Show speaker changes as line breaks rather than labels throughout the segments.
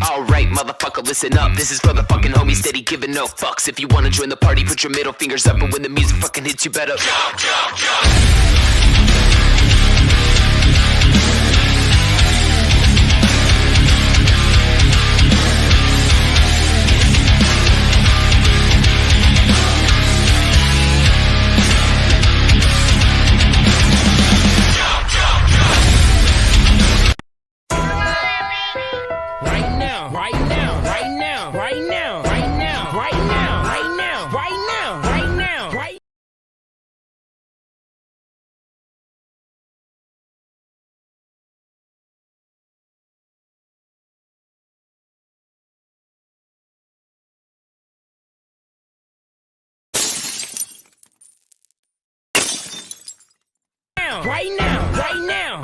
Alright, motherfucker, listen up. This is for the fucking homies steady giving no fucks. If you wanna join the party, put your middle fingers up, and when the music fucking hits, you better jump, jump, jump.
Right now.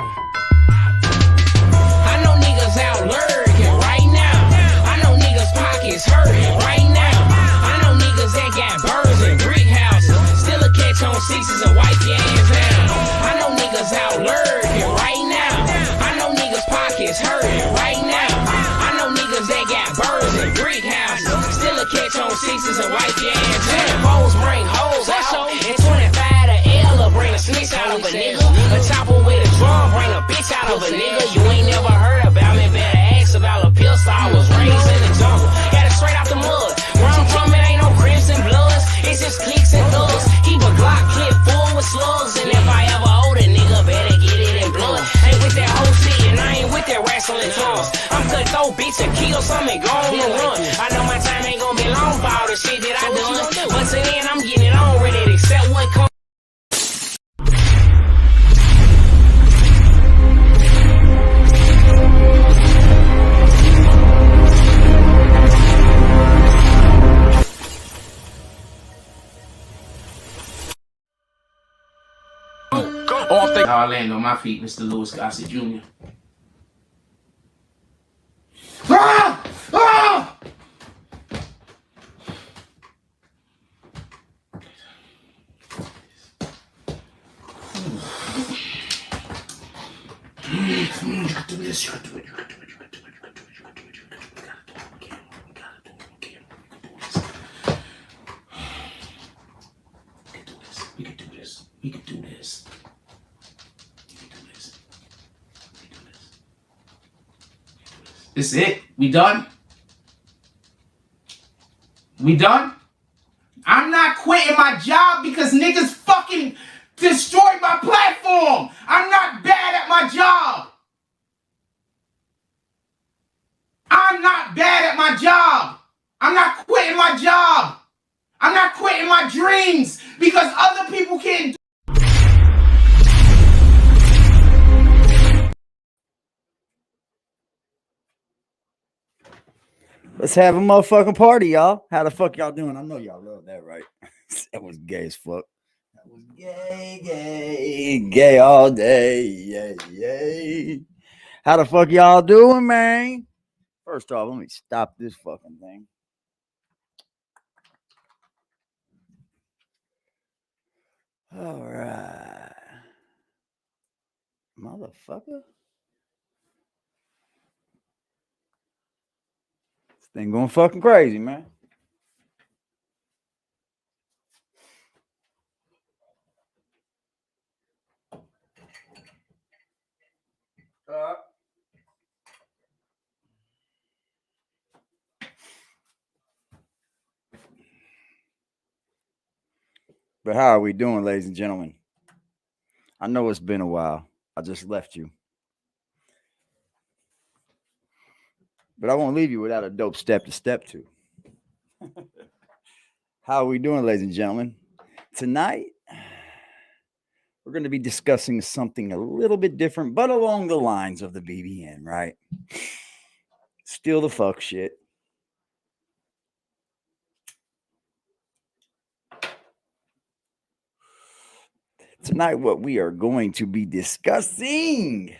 I know niggas out lurking right now. I know niggas pockets hurting right now. I know niggas that got birds and brick houses, still a catch on sixes and wipe your ass down. I know niggas out lurking right now. I know niggas pockets hurting right now. I know niggas that got birds and brick houses, still a catch on sixes and wipe your ass down. Hoes bring hoes out, and 25 to L bring a snitch out of a nigga. A chopper with a drum, bring a bitch out of a nigga. You ain't never heard about me, better ask about a pistol. I was raised in the jungle, got it straight out the mud. Where I'm from, it ain't no crips and bloods, it's just cliques and thugs. Keep a Glock clip full with slugs, and if I ever hold a nigga, better get it in blood. Ain't with that whole shit, and I ain't with that wrestling drums. I'm cut throw bitch and kill something, go on the run. I know my time ain't gonna be long for all the shit that I done, but till then I'm getting it on, ready to accept what comes.
I'll land on my feet, Mr. Louis Gossett Jr. Ah! Ah! You can do this, you can do it, you can do it, you can do it, you can do it, you can do it, you can do it, you gotta do it again, you gotta do it again, we can do this. We can do this, we can do this. This is it. We done? We done? I'm not quitting my job because niggas fucking destroyed my platform. I'm not bad at my job. I'm not bad at my job. I'm not quitting my job. I'm not quitting my dreams because other people can't do.
Let's have a motherfucking party, y'all. How the fuck y'all doing? I know y'all love that, right? That was gay as fuck. That was gay all day. Yay. How the fuck y'all doing, man? First off, let me stop this fucking thing. All right. Motherfucker. Thing going fucking crazy, man. But how are we doing, ladies and gentlemen? I know it's been a while. I just left you. But I won't leave you without a dope step to step to. How are we doing, ladies and gentlemen? Tonight, we're going to be discussing something a little bit different, but along the lines of the BBN, right? Still the fuck shit. Tonight, what we are going to be discussing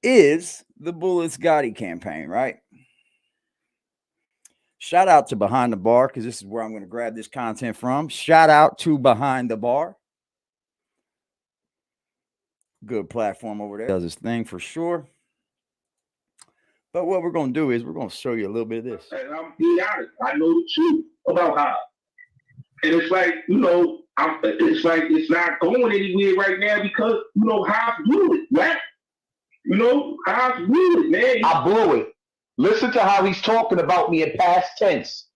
is the Bullies Gotti campaign, right? Shout out to Behind the Bar, because this is where I'm going to grab this content from. Shout out to Behind the Bar. Good platform over there. Does his thing for sure. But what we're going to do is we're going to show you a little bit of this.
And I'm being honest. I know the truth about Hobbs. And it's like, you know, it's like it's not going anywhere right now because, you know, Hobbs blew it, right? You know, Hobbs blew it, man.
I blew it. Listen to how he's talking about me in past tense.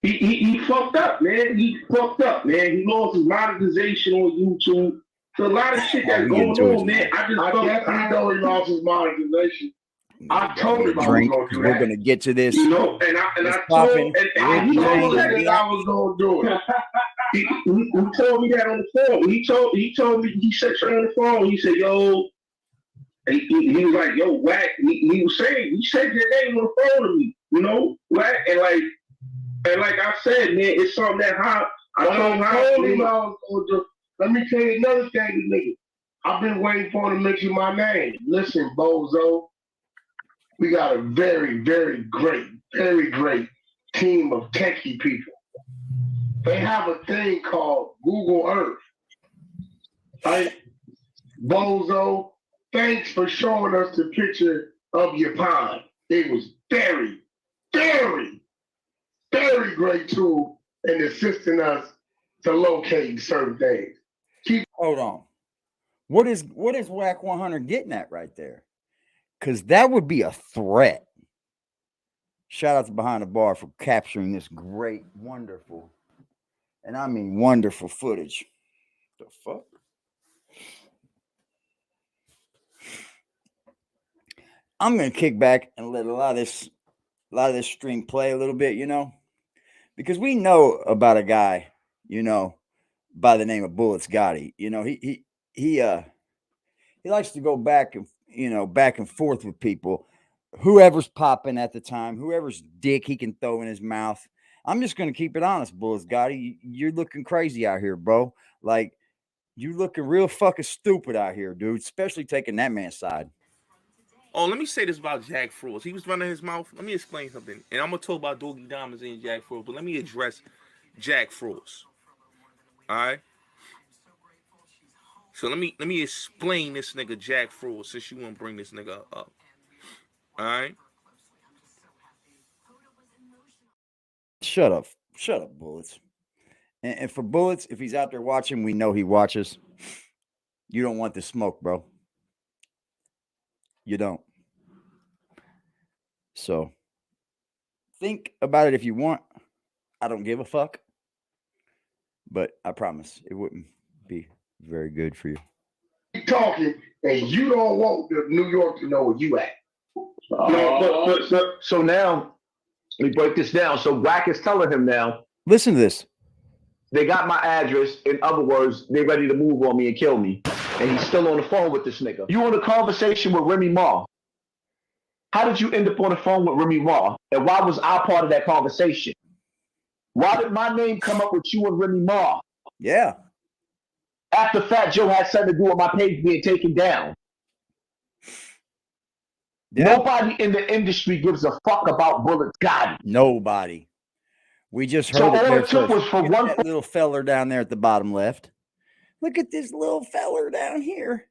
He fucked up, man. He fucked up, man. He lost his monetization on YouTube. So a lot of shit that's going on, man. I know he lost his monetization. I told him I was going to do
We're
that.
going to get to this.
You know, and I told him that I was going to do it. He told me that on the phone. He told me, he said on the phone, he said, yo, he was like, yo, Wack. He was saying, he said your name on the phone to me, you know, Wack. And like I said, man, it's something that I told him I was going to do. Let me tell you another thing, nigga. I've been waiting for him to mention my name. Listen, Bozo, we got a very, very great team of techie people. They have a thing called Google Earth. Right? Bozo, thanks for showing us the picture of your pond. It was very, very, very great tool in assisting us to locate certain things.
Hold on. What is Wack 100 getting at right there? Because that would be a threat. Shout out to Behind the Bar for capturing this great, wonderful, and I mean wonderful footage. The fuck? I'm gonna kick back and let a lot of this stream play a little bit, you know, because we know about a guy, you know, by the name of Bullies Gotti. You know, he likes to go back and forth with people, whoever's popping at the time, whoever's dick he can throw in his mouth. I'm just gonna keep it honest, Bullies Gotti. You're looking crazy out here, bro. Like, you looking real fucking stupid out here, dude. Especially taking that man's side.
Oh, let me say this about Jack Frost. He was running his mouth. Let me explain something. And I'm going to talk about Doogie Diamonds and Jack Frost, but let me address Jack Frost. All right? So let me explain this nigga Jack Frost since you want to bring this nigga up. All right?
Shut up, Bullets. And for Bullets, if he's out there watching, we know he watches. You don't want the smoke, bro. You don't. So think about it if you want. I don't give a fuck. But I promise it wouldn't be very good for you.
Keep talking, and you don't want the New York to know where you at.
So now, let me break this down. So Wack is telling him now,
listen to this.
They got my address. In other words, they're ready to move on me and kill me. And he's still on the phone with this nigga. You on a conversation with Remy Ma. How did you end up on the phone with Remy Ma? And why was I part of that conversation? Why did my name come up with you and Remy Ma?
Yeah.
After Fat Joe had something to do with my page being taken down. Yeah. Nobody in the industry gives a fuck about Bullies Gotti.
Nobody. We just heard it there first. Was for one that little feller down there at the bottom left. Look at this little feller down here.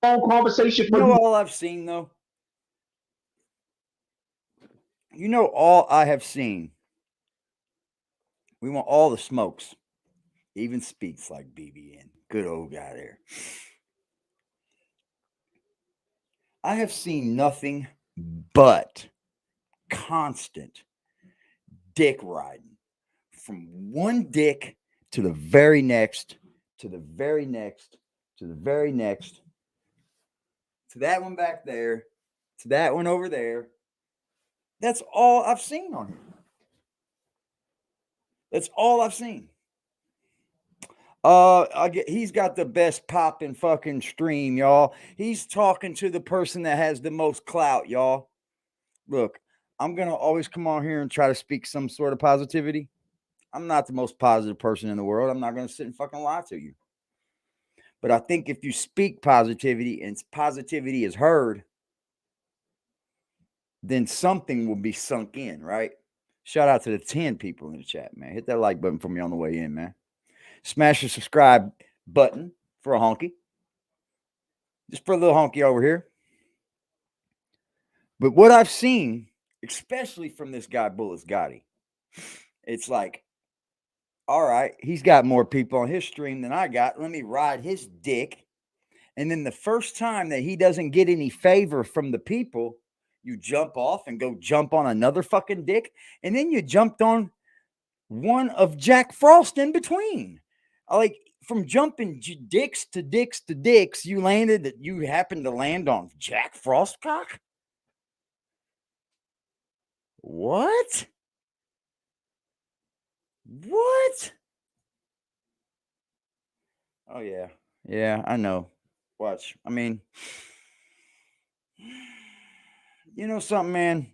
Conversation.
You know all I've seen, though? You know all I have seen? We want all the smokes. Even speaks like BBN. Good old guy there. I have seen nothing but constant dick riding. From one dick to the very next, to the very next, to the very next, to that one back there, to that one over there. That's all I've seen on here. That's all I've seen. He's got the best popping fucking stream, y'all. He's talking to the person that has the most clout, y'all. Look, I'm going to always come on here and try to speak some sort of positivity. I'm not the most positive person in the world. I'm not going to sit and fucking lie to you. But I think if you speak positivity and positivity is heard, then something will be sunk in, right? Shout out to the 10 people in the chat, man. Hit that like button for me on the way in, man. Smash the subscribe button for a honky. just for a little honky over here. But what I've seen, especially from this guy, Bullies Gotti, it's like, all right, he's got more people on his stream than I got. Let me ride his dick. And then the first time that he doesn't get any favor from the people, you jump off and go jump on another fucking dick. And then you jumped on one of Jack Frost in between. Like, from jumping dicks to dicks to dicks, you happened to land on Jack Frost cock? What? What? Oh, yeah. Yeah, I know. Watch. I mean, you know something, man?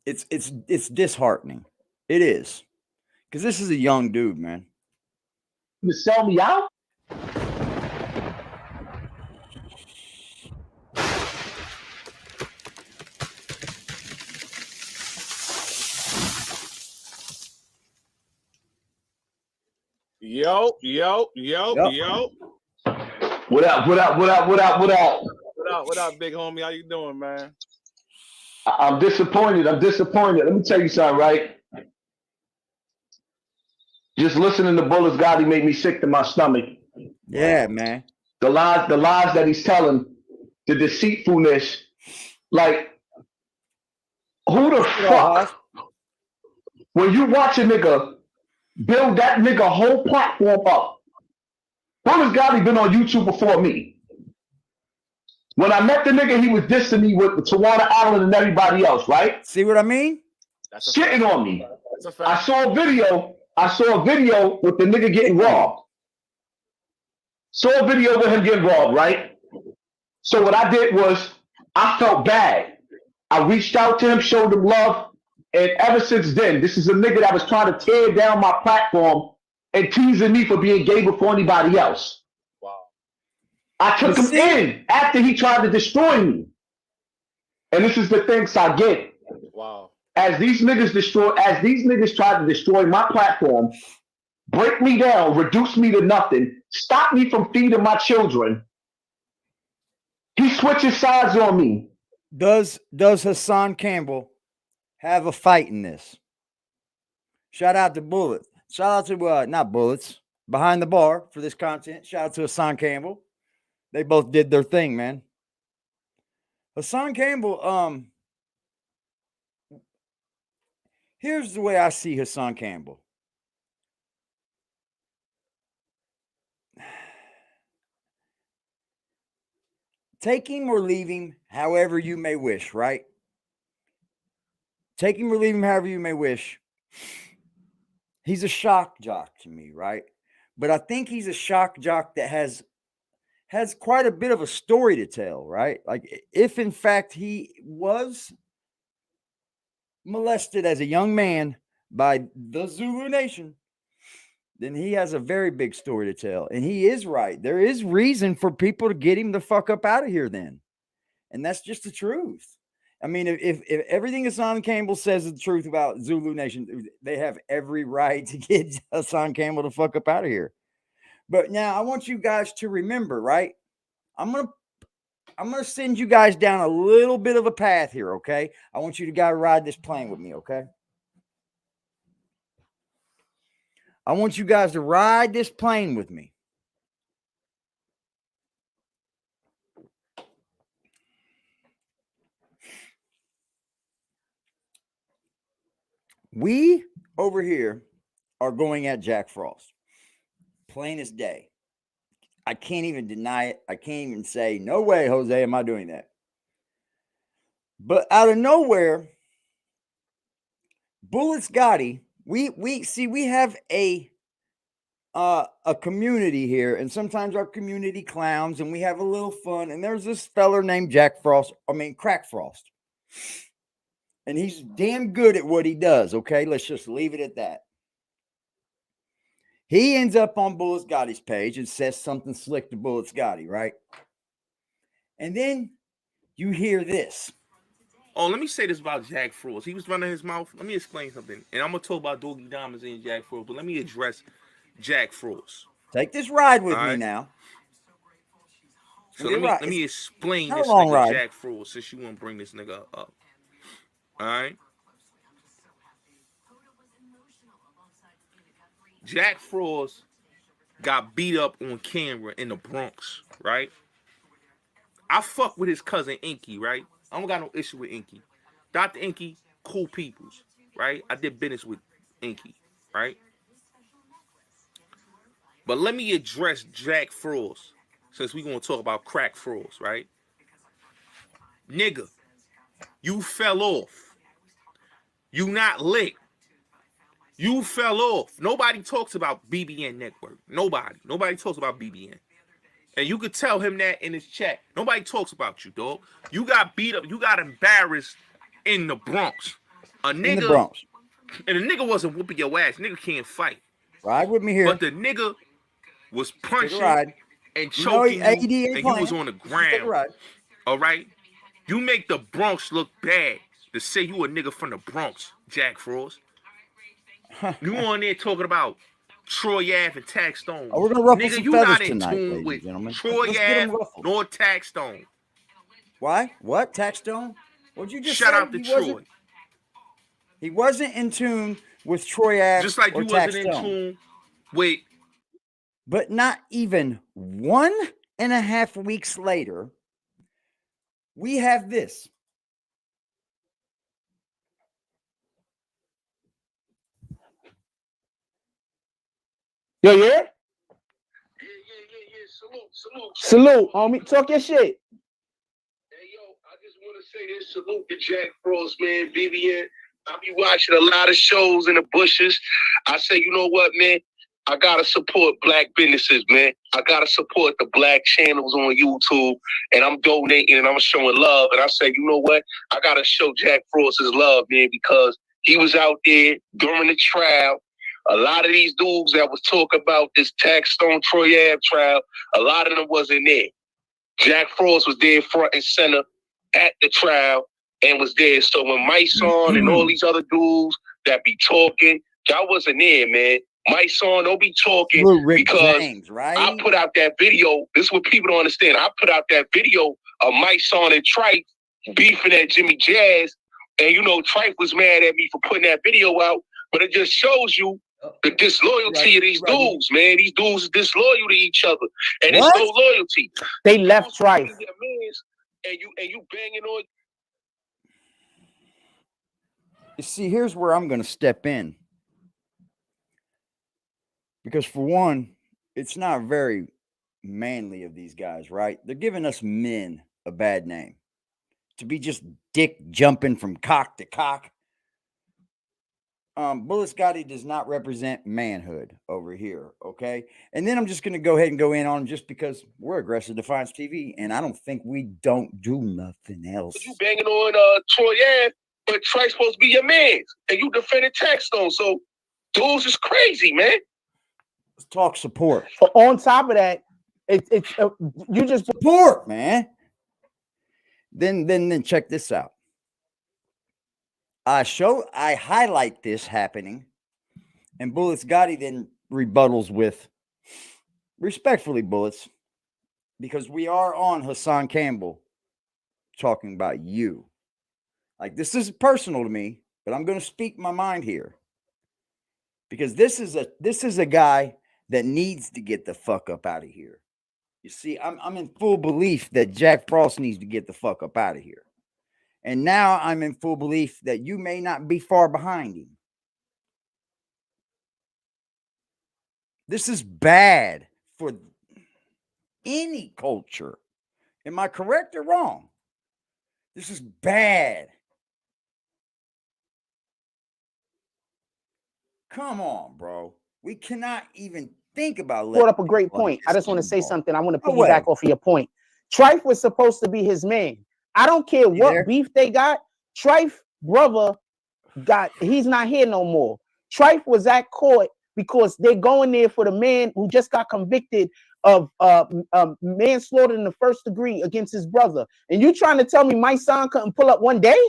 It's disheartening. It is. Because this is a young dude, man.
You sell me out?
Yo.
What up?
What up, big homie? How you doing, man?
I'm disappointed. Let me tell you something, right? Just listening to Bullies Gotti made me sick to my stomach.
Yeah, man.
The lies that he's telling, the deceitfulness. Like, who the fuck? When you watch a nigga build that nigga whole platform up. Bullies Gotti been on YouTube before me. When I met the nigga, he was dissing me with Tawana Allen and everybody else, right?
See what I mean?
Shitting on me. I saw a video with the nigga getting robbed. Saw a video with him getting robbed, right? So what I did was, I felt bad. I reached out to him, showed him love, and ever since then, this is a nigga that was trying to tear down my platform and teasing me for being gay before anybody else.
Wow.
I took him in after he tried to destroy me. And this is the things I get.
Wow.
As these niggas tried to destroy my platform, break me down, reduce me to nothing, stop me from feeding my children, he switches sides on me.
Does Hassan Campbell have a fight in this? Shout out to Bullet. Shout out to not Bullets, Behind the Bar for this content. Shout out to Hassan Campbell. They both did their thing, man. Hassan Campbell, here's the way I see Hassan Campbell. Take him or leave him however you may wish, right? Take him or leave him however you may wish. He's a shock jock to me, right? But I think he's a shock jock that has quite a bit of a story to tell, right? Like, if in fact he was molested as a young man by the Zulu Nation, then he has a very big story to tell. And he is right. There is reason for people to get him the fuck up out of here then. And that's just the truth. I mean, if everything Hassan Campbell says is the truth about Zulu Nation, they have every right to get Hassan Campbell the fuck up out of here. But now I want you guys to remember, right? I'm gonna send you guys down a little bit of a path here, okay? I want you to guys ride this plane with me, okay? I want you guys to ride this plane with me. We over here are going at Jack Frost. Plain as day. I can't even deny it. I can't even say, no way, Jose, am I doing that? But out of nowhere, Bullies Gotti, we have a community here, and sometimes our community clowns, and we have a little fun. And there's this feller named Crack Frost. And he's damn good at what he does, okay? Let's just leave it at that. He ends up on Bullies Gotti's page and says something slick to Bullies Gotti, right? And then you hear this.
Oh, let me say this about Jack Frost. He was running his mouth. Let me explain something. And I'm going to talk about Doogie Diamonds and Jack Frost, but let me address Jack Frost.
Take this ride with
All
me
right.
now.
So let me explain
not
this
a long
nigga
ride.
Jack Frost, since you want to bring this nigga up. All right. Jack Frost got beat up on camera in the Bronx, right? I fuck with his cousin Inky, right? I don't got no issue with Inky. Dr. Inky, cool peoples, right? I did business with Inky, right? But let me address Jack Frost, since we gonna talk about Crack Frost, right? Nigga, you fell off. You not lit. You fell off. Nobody talks about BBN Network. Nobody talks about BBN. And you could tell him that in his chat. Nobody talks about you, dog. You got beat up. You got embarrassed in the Bronx.
In the Bronx.
And the nigga wasn't whooping your ass. Nigga can't fight.
Ride with me here.
But the nigga was punching and choking you, and you was on the ground. All right? You make the Bronx look bad to say you a nigga from the Bronx, Jack Frost. You on there talking about Troy Ave and Tax Stone.
Oh, we're gonna ruffle
nigga,
some
you
feathers
not in
tonight,
tune with
gentlemen.
Troy Ave nor Tax Stone.
Why? What? Tax Stone? What'd you just
Shout
say?
out to Troy.
He wasn't in tune with Troy Ave.
Just like
or
you
Tax
wasn't in
Stone.
tune with.
But not even 1.5 weeks later, we have this.
Yo, yeah? Salute, homie. Talk your shit.
Hey, yo, I just want to say this. Salute to Jack Frost, man. BBN. I be watching a lot of shows in the bushes. I say, you know what, man? I got to support black businesses, man. I got to support the black channels on YouTube. And I'm donating and I'm showing love. And I say, you know what? I got to show Jack Frost his love, man, because he was out there during the trial. A lot of these dudes that was talking about this Tax Stone Troy Ave trial, a lot of them wasn't there. Jack Frost was there front and center at the trial and was there. So when Myson and all these other dudes that be talking, y'all wasn't there, man. Myson, don't be talking because
James, right?
I put out that video. This is what people don't understand. I put out that video of Myson and Trife beefing at Jimmy Jazz. And, you know, Trife was mad at me for putting that video out. But it just shows you the disloyalty of these dudes, man. These dudes is disloyal to each other. And it's no loyalty.
They left Trife.
And you banging on.
You see, here's where I'm going to step in. Because for one, it's not very manly of these guys, right? They're giving us men a bad name. To be just dick jumping from cock to cock. Bullies Gotti does not represent manhood over here, okay? And then I'm just going to go ahead and go in on just because we're Aggressive Defiance TV, and I don't think we don't do nothing else.
You banging on Troy Ave, but Trice's supposed to be your man, and you defending Tax Stone. So dudes is crazy, man.
Let's talk support.
On top of that, it's you just
support, man. Then check this out. I highlight this happening, and Bullies Gotti then rebuttals with, respectfully, Bullets, because we are on Hassan Campbell talking about you. Like, this is personal to me, but I'm going to speak my mind here. Because this is a guy that needs to get the fuck up out of here. You see, I'm in full belief that Jack Frost needs to get the fuck up out of here. And now I'm in full belief that you may not be far behind him. This is bad for any culture. Am I correct or wrong? This is bad. Come on, bro. We cannot even think about
brought up a great point. I just want to say something. I want to piggyback off of your point. Trife was supposed to be his man. I don't care what beef they got. Trife brother he's not here no more. Trife was at court because they're going there for the man who just got convicted of manslaughter in the first degree against his brother. And you trying to tell me my son couldn't pull up one day?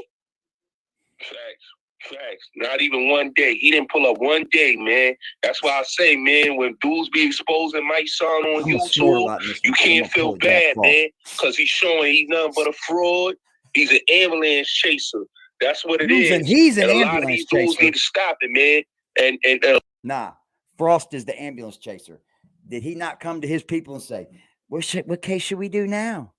Facts. Facts. Not even one day. He didn't pull up one day, man. That's why I say, man, when dudes be exposing my son on YouTube, you can't feel bad, man, because he's showing he's nothing but a fraud. He's an ambulance chaser. That's what it is.
And he's an
and
ambulance
a lot of these
chaser.
dudes need to stop it, man.
Nah, Frost is the ambulance chaser. Did he not come to his people and say, what case should we do now?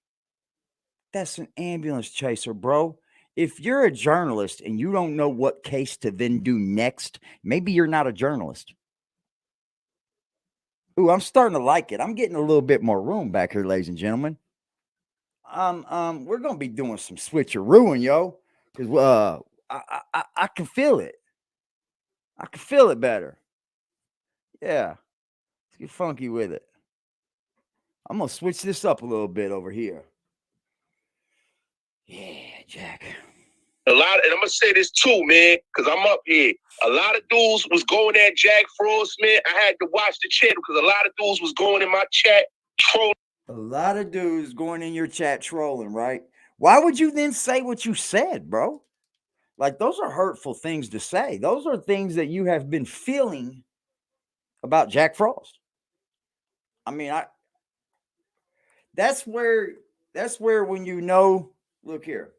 That's an ambulance chaser, bro. If you're a journalist and you don't know what case to then do next, maybe you're not a journalist. Ooh, I'm starting to like it. I'm getting a little bit more room back here, ladies and gentlemen. We're gonna be doing some switcherooing, yo, because I can feel it. I can feel it better. Yeah, let's get funky with it. I'm gonna switch this up a little bit over here. Yeah, Jack.
And I'm gonna say this too, man, because I'm up here. A lot of dudes was going at Jack Frost, man. I had to watch the channel because a lot of dudes was going in my chat trolling.
A lot of dudes going in your chat trolling, right? Why would you then say what you said, bro? Like, those are hurtful things to say. Those are things that you have been feeling about Jack Frost. I mean, that's where when you know, look here.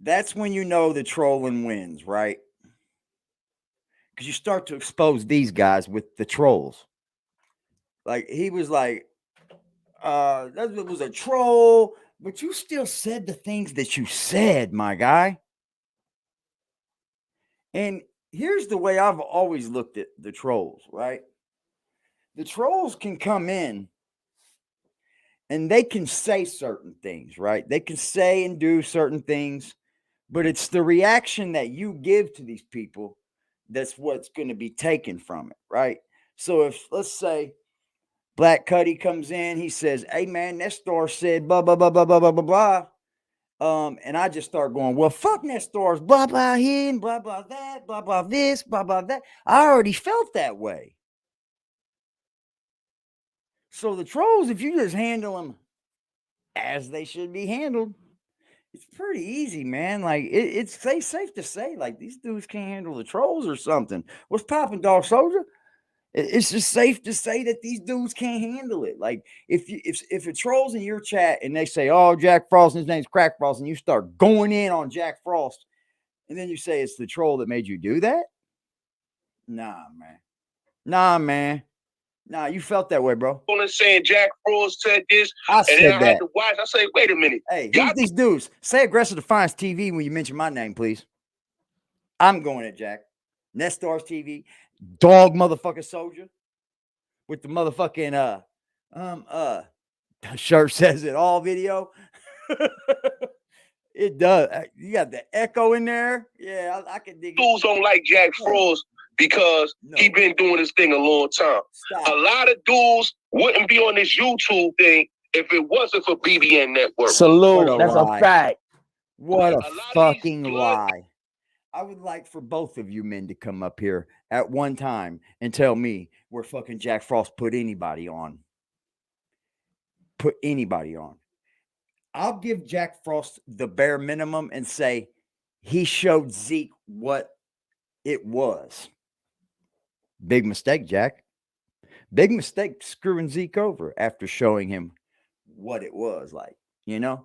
That's when you know the trolling wins, right? Because you start to expose these guys with the trolls. Like, he was like, that was a troll, but you still said the things that you said, my guy. And here's the way I've always looked at the trolls, right? The trolls can come in and they can say certain things, right? They can say and do certain things, but it's the reaction that you give to these people that's what's going to be taken from it, right? So if, let's say, Black Cuddy comes in, he says, hey, man, Nestor said blah, blah, blah, blah, blah, blah, blah, blah. And I just start going, well, fuck Nestor's blah, blah, him, blah, blah, that, blah, blah, this, blah, blah, that. I already felt that way. So the trolls, if you just handle them as they should be handled, it's pretty easy, man. Like, it's safe to say, like, these dudes can't handle the trolls or something. What's popping, Dog Soldier? It's just safe to say that these dudes can't handle it. Like, if a troll's in your chat and they say, oh, Jack Frost, his name's Crack Frost, and you start going in on Jack Frost, and then you say it's the troll that made you do that? Nah, man. Nah, man. Nah, you felt that way, bro.
Saying Jack Frost said this,
I said
and then I had
that.
to watch. I say, wait a minute.
Hey, who's these dudes? Say AggressiveDefiance TV when you mention my name, please. I'm going at Jack. Nestor's TV. Dog motherfucking soldier. With the motherfucking shirt says it all video. It does. You got the echo in there. Yeah, I can dig it.
Dudes don't like Jack Frost because he been doing this thing a long time.
Stop.
A lot of dudes wouldn't be on this YouTube thing if it wasn't for BBN Network.
Salute. That's a fact.
What a fucking lie. I would like for both of you men to come up here at one time and tell me where fucking Jack Frost put anybody on. Put anybody on. I'll give Jack Frost the bare minimum and say he showed Zeke what it was. Big mistake, Jack. Big mistake screwing Zeke over after showing him what it was like, you know?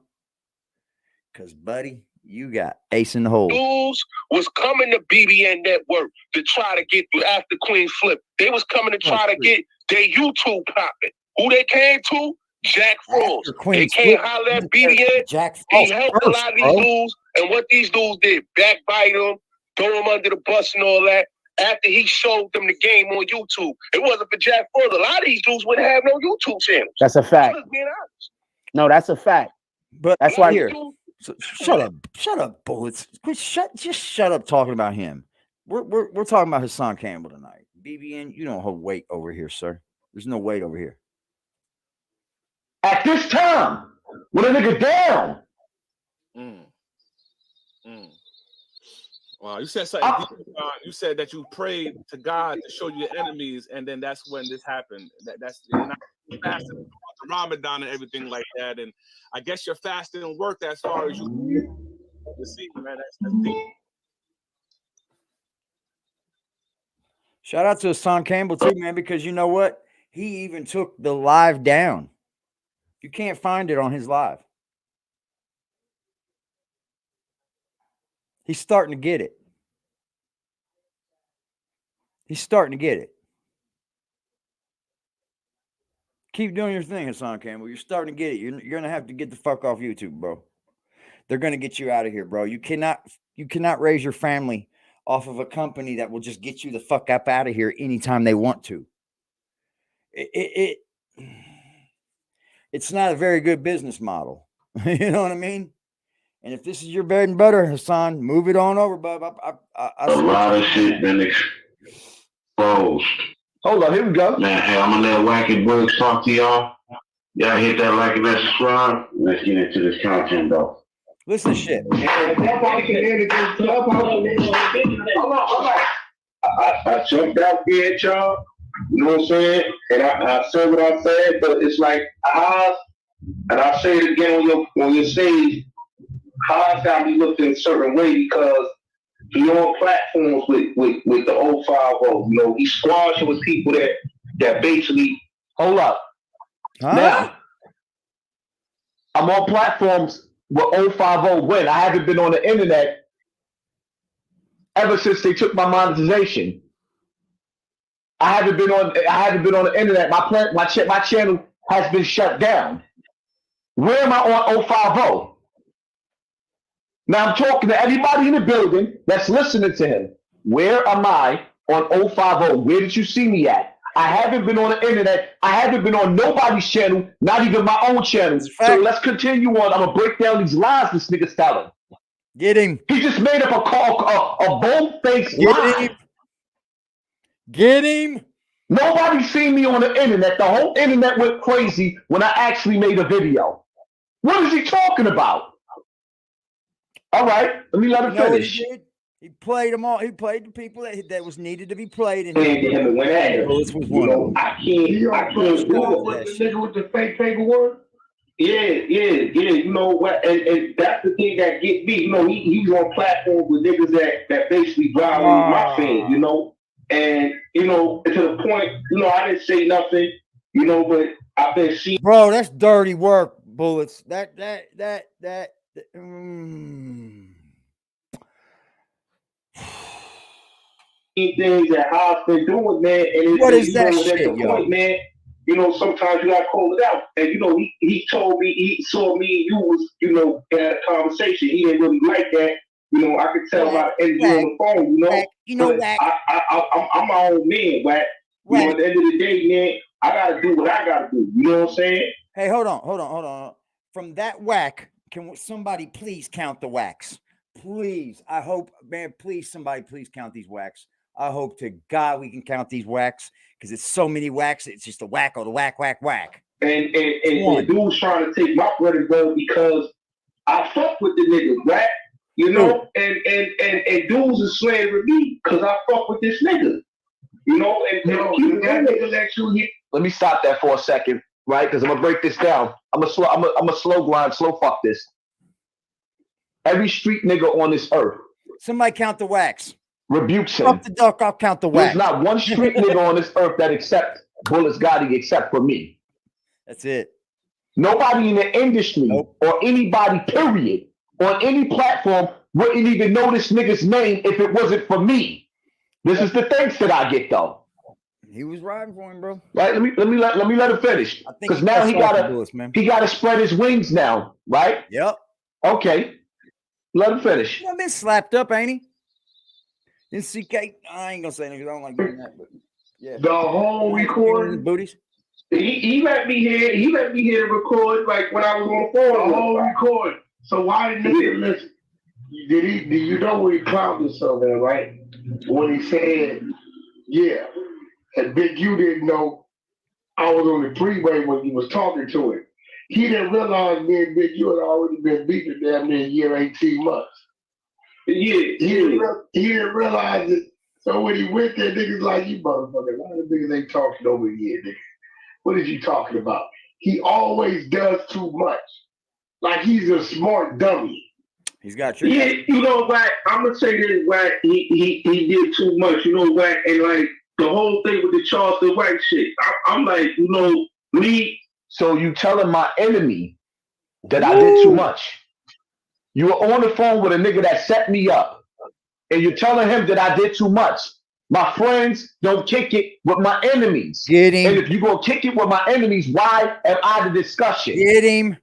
Because, buddy, you got ace in the hole.
Dudes was coming to BBN Network to try to get after Queen Flip. They was coming to try to get their YouTube popping. Who they came to? Jack Frost. They can't holler at BBN.
Jack Frost.
He helped a lot of these dudes. And what these dudes did, backbite them, throw them under the bus and all that. After he showed them the game on YouTube. It wasn't for Jack Frost. A lot of these dudes wouldn't have no YouTube channels.
That's a fact.
Just being honest.
No, that's a fact.
But
that's why
here. So shut up, Bullets. Just shut up talking about him. We're talking about Hassan Campbell tonight. BBN, you don't hold weight over here, sir. There's no weight over here.
At this time, with a nigga down.
Wow, you said something deep, you said that you prayed to God to show you your enemies, and then that's when this happened. That's fasting, Ramadan and everything like that. And I guess your fasting worked as far as you. deceit, man. That's deep.
Shout out to Hassan Campbell too, man, because you know what? He even took the live down. You can't find it on his live. He's starting to get it. He's starting to get it. Keep doing your thing, Hassan Campbell. You're starting to get it. You're going to have to get the fuck off YouTube, bro. They're going to get you out of here, bro. You cannot raise your family off of a company that will just get you the fuck up out of here anytime they want to. It's not a very good business model. You know what I mean? And if this is your bread and butter, Hassan, move it on over, bub.
A lot of shit been exposed.
Hold on, here we go.
Man, hey, I'm gonna let Wacky Bullies talk to y'all. Y'all hit that like and that subscribe. Let's get into this content, though.
Listen to shit.
I jumped out there at y'all. You know what I'm saying? And I said what I said, but it's like and I'll say it again on your stage. Haas got me looked in a certain way because he on platforms with the old 50. You know, he's squashing with people that basically hold up.
Huh?
Now, I'm on platforms where 050 win. I haven't been on the internet ever since they took my monetization. I haven't been on the internet. My channel has been shut down. Where am I on 050? Now I'm talking to everybody in the building that's listening to him. Where am I on 050? Where did you see me at? I haven't been on the internet. I haven't been on nobody's channel, not even my own channel. So let's continue on. I'm gonna break down these lies this nigga's telling.
Get him.
He just made up a bold-faced lie.
Get him.
Nobody seen me on the internet. The whole internet went crazy when I actually made a video. What is he talking about? All right, let me let him finish.
He played them all. He played the people that was needed to be played. And
Bullies was one of them. I can't do it with the nigga with the fake paperwork. Yeah. You know what? And that's the thing that get me. You know, he's on platforms with niggas that basically violate my fans. You know, and you know to the point. You know, I didn't say nothing. You know, but I've been seeing.
Bro, that's dirty work, Bullets.
Things that Haas been doing, man, and
what is that shit,
point, man? You know, sometimes you gotta call it out. And you know, he told me he saw me and you was, you know, in a conversation. He didn't really like that. You know, I could tell by the energy on the phone. You know,
Wack. You know that
I'm my own man, Wack. You know, at the end of the day, man, I gotta do what I gotta do. You know what I'm saying?
Hey, hold on. From that Wack, can somebody please count the whacks? Please, I hope, man. Please, somebody, please count these whacks. I hope to God we can count these whacks because it's so many whacks. It's just a whack or the whack.
And dude's trying to take my bread and butter because I fuck with the nigga, right? You know, and dudes is slandering me because I fuck with this nigga. You know,
let me stop that for a second, right? Because I'm gonna break this down. I'm a slow grind, slow fuck this. Every street nigga on this earth.
Somebody count the whacks.
Rebukes him.
Fuck the duck, I'll count the whack.
There's not one street nigga on this earth that accepts Bullies Gotti except for me.
That's it.
Nobody in the industry or anybody, period, on any platform wouldn't even know this nigga's name if it wasn't for me. This is the thanks that I get though.
He was riding for him, bro.
Right? Let me let him finish. Because now he gotta spread his wings now, right?
Yep.
Okay. Let him finish.
I've been slapped up, ain't he? In CK, I ain't gonna say anything. I don't like doing that, but yeah.
The whole recording,
booties.
He let me hear. He let me hear the record like when I was on the phone. The whole record. So why didn't he listen? Did you know where he clowned himself at, right? When he said, "Yeah," and Big U didn't know I was on the freeway when he was talking to him. He didn't realize me and Big U had already been beefing damn near a year, 18 months. He didn't realize it. So when he went there, niggas like, you motherfucker, why the niggas ain't talking over here, nigga? What is you talking about? He always does too much. Like he's a smart dummy.
He's got your
yeah, you know, Wack, I'm gonna say this, Wack, he did too much, you know, Wack, and like the whole thing with the Charleston White shit. I'm like, you know, me.
So you telling my enemy that I did too much? You were on the phone with a nigga that set me up, and you're telling him that I did too much. My friends don't kick it with my enemies.
Get him.
And if you gonna kick it with my enemies, why am I the discussion?
Get him.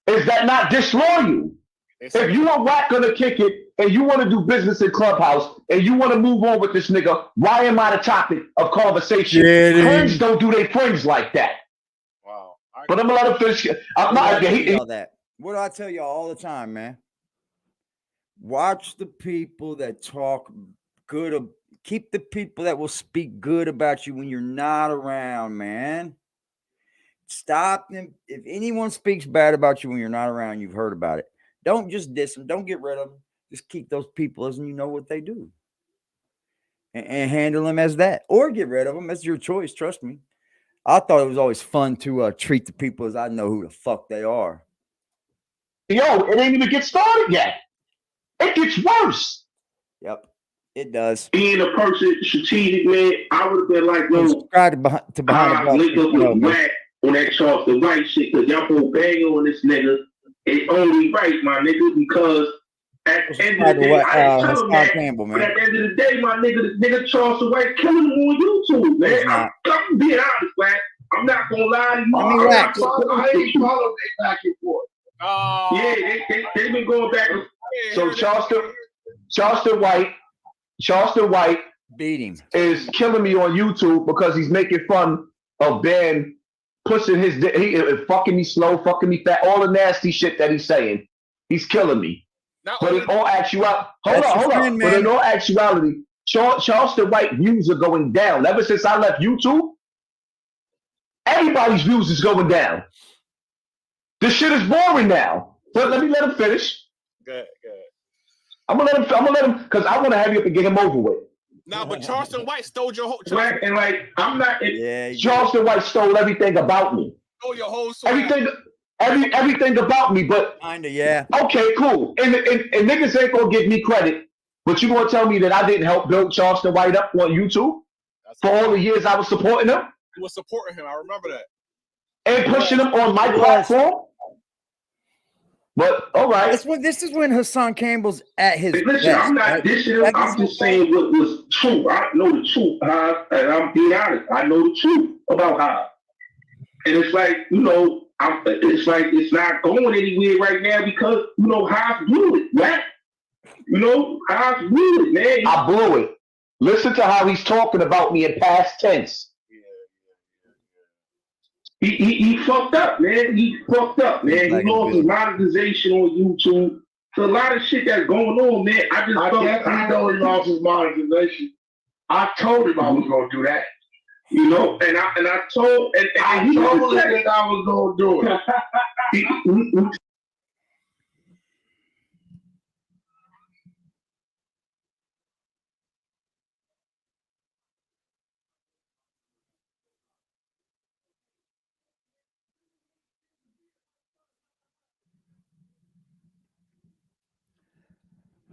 Is that not disloyal? If you are Wack gonna kick it and you want to do business in Clubhouse and you want to move on with this nigga, why am I the topic of conversation? Friends don't do their friends like that.
Wow.
But I'm gonna let him finish. I'm not
that. What do I tell y'all all the time, man? Watch the people that talk good. Keep the people that will speak good about you when you're not around, man. Stop them. If anyone speaks bad about you when you're not around, you've heard about it. Don't just diss them. Don't get rid of them. Just keep those people as you know what they do. And handle them as that. Or get rid of them. That's your choice. Trust me. I thought it was always fun to treat the people as I know who the fuck they are.
Yo, it ain't even get started yet. It gets worse.
Yep. It does.
Being a person strategic, man, I would have been like, yo,
subscribe to behind the
link up with Wack on that Charleston White shit, because y'all both bang on this nigga. It's only right, my nigga, because at the end of the day, I ain't tell him that,
Campbell, man.
but at the end of the day, my nigga, the nigga Charleston White killing him on YouTube, man. I'm being honest, Wack. I'm not gonna lie to you. I ain't following that back and forth. Yeah, they been going back and forth.
So Charleston White
beat him.
Is killing me on YouTube because he's making fun of Ben pushing his fucking me slow, fucking me fat, all the nasty shit that he's saying. He's killing me. But in all actuality, hold on. But in all actuality, Charleston White views are going down. Ever since I left YouTube, everybody's views is going down. This shit is boring now. But let him finish.
Good.
I'm gonna let him, because I want to hurry up and get him over with.
No, but Charleston White stole your whole.
And like, I'm not.
Charleston White stole everything about me.
Stole your whole.
Everything about me, but
kinda, yeah.
Okay, cool. And niggas ain't gonna give me credit, but you gonna tell me that I didn't help build Charleston White up on YouTube for all the years I was supporting him?
You was supporting him. I remember that.
And pushing him on my platform. But all right.
This is when Hassan Campbell's at his
listen,
best.
I'm not dishing him. I'm just saying what was true. I know the truth, and I'm being honest. I know the truth about how. And it's like, you know, it's like it's not going anywhere right now because, you know, how blew it, right? You know, how blew it, man.
I blew it. Listen to how he's talking about me in past tense.
He fucked up, man. He fucked up, man. He lost his monetization on YouTube. So a lot of shit that's going on, man. I know he lost his monetization. I told him I was gonna do that. You know, and I told him that I was gonna do it.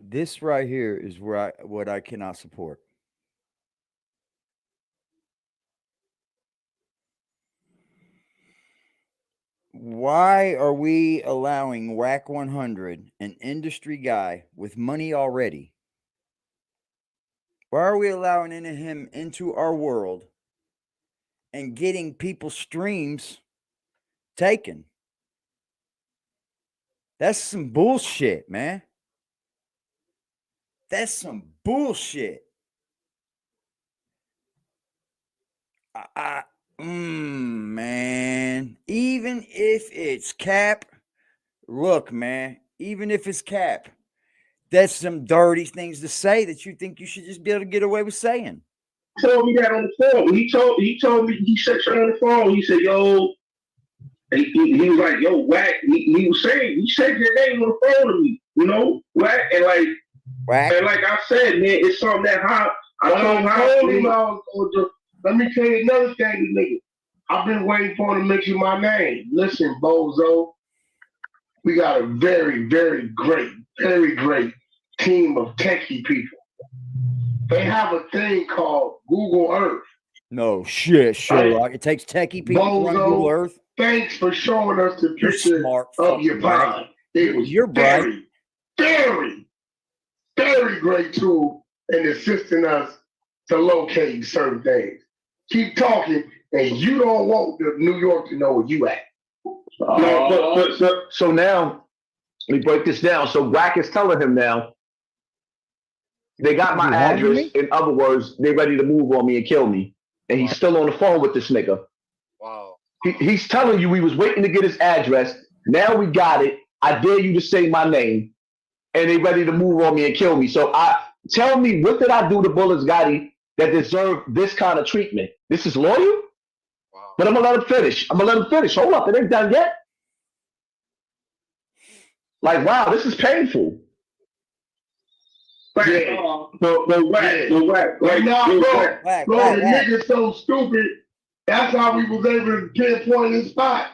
This right here is what I cannot support. Why are we allowing Wack 100, an industry guy with money already? Why are we allowing him into our world and getting people's streams taken? That's some bullshit, man. That's some bullshit. Man. Even if it's cap, look, man. Even if it's cap, that's some dirty things to say that you think you should just be able to get away with saying.
He told me that on the phone. He told me, he said on the phone. He said, yo, he was like, yo, Wack. He said your name on the phone to me, you know, Wack, and like.
Wack.
And like I said, man, it's something that I told him I was going to. Let me tell you another thing, nigga. I've been waiting for him to mention my name. Listen, bozo. we got a very, very great team of techie people. They have a thing called Google Earth.
No shit, Sherlock. It takes techie people to run Google Earth.
Thanks for showing us the picture of your pond. It was very, very great tool in assisting us to locate certain things. Keep talking, and you don't want New York to know where you at.
So now, let me break this down. So Wack is telling him now, they got my address. In other words, they're ready to move on me and kill me. And he's still on the phone with this nigga. Wow. He's telling you we was waiting to get his address. Now we got it. I dare you to say my name. And they ready to move on me and kill me. So tell me, what did I do to Bullies Gotti that deserved this kind of treatment? This is loyal? Wow. But I'm going to let him finish. Hold up, it ain't done yet. Like, wow, this is painful.
Yeah. But Wack. Like, now, bro, the nigga's so stupid. That's how we was able to pinpoint his spot.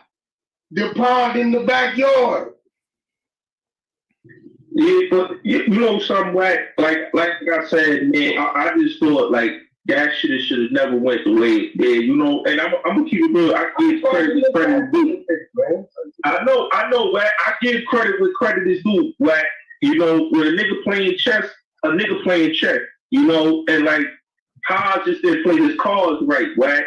The pond in the backyard.
Yeah, but you know something, Wack? Like I said, man, I just thought like that should have never went the way it did, you know. And I'm gonna keep it real. I give credit is due. I know, Wack. I give credit where credit is due, Wack. You know, when a nigga playing chess, you know, and like Haas just didn't play his cards right, Wack.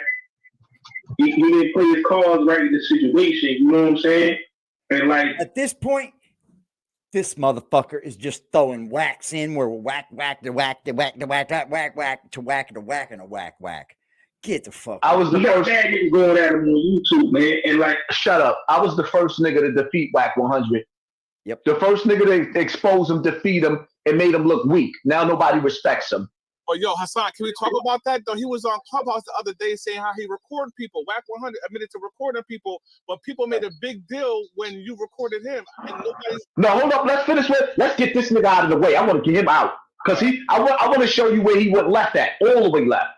He didn't play his cards right in the situation, you know what I'm saying? And like
at this point, this motherfucker is just throwing whacks in where whack. Get the fuck.
I was the first
nigga going at him on YouTube, man, and like
shut up. I was the first nigga to defeat Wack 100.
Yep.
The first nigga to expose him, defeat him, and made him look weak. Now nobody respects him.
Oh, yo, Hassan, can we talk about that, though? He was on Clubhouse the other day saying how he recorded people. Wack 100 admitted to recording people, but people made a big deal when you recorded him. And
no, hold up. Let's get this nigga out of the way. I want to get him out. Because I want to show you where he went left at. All the way left.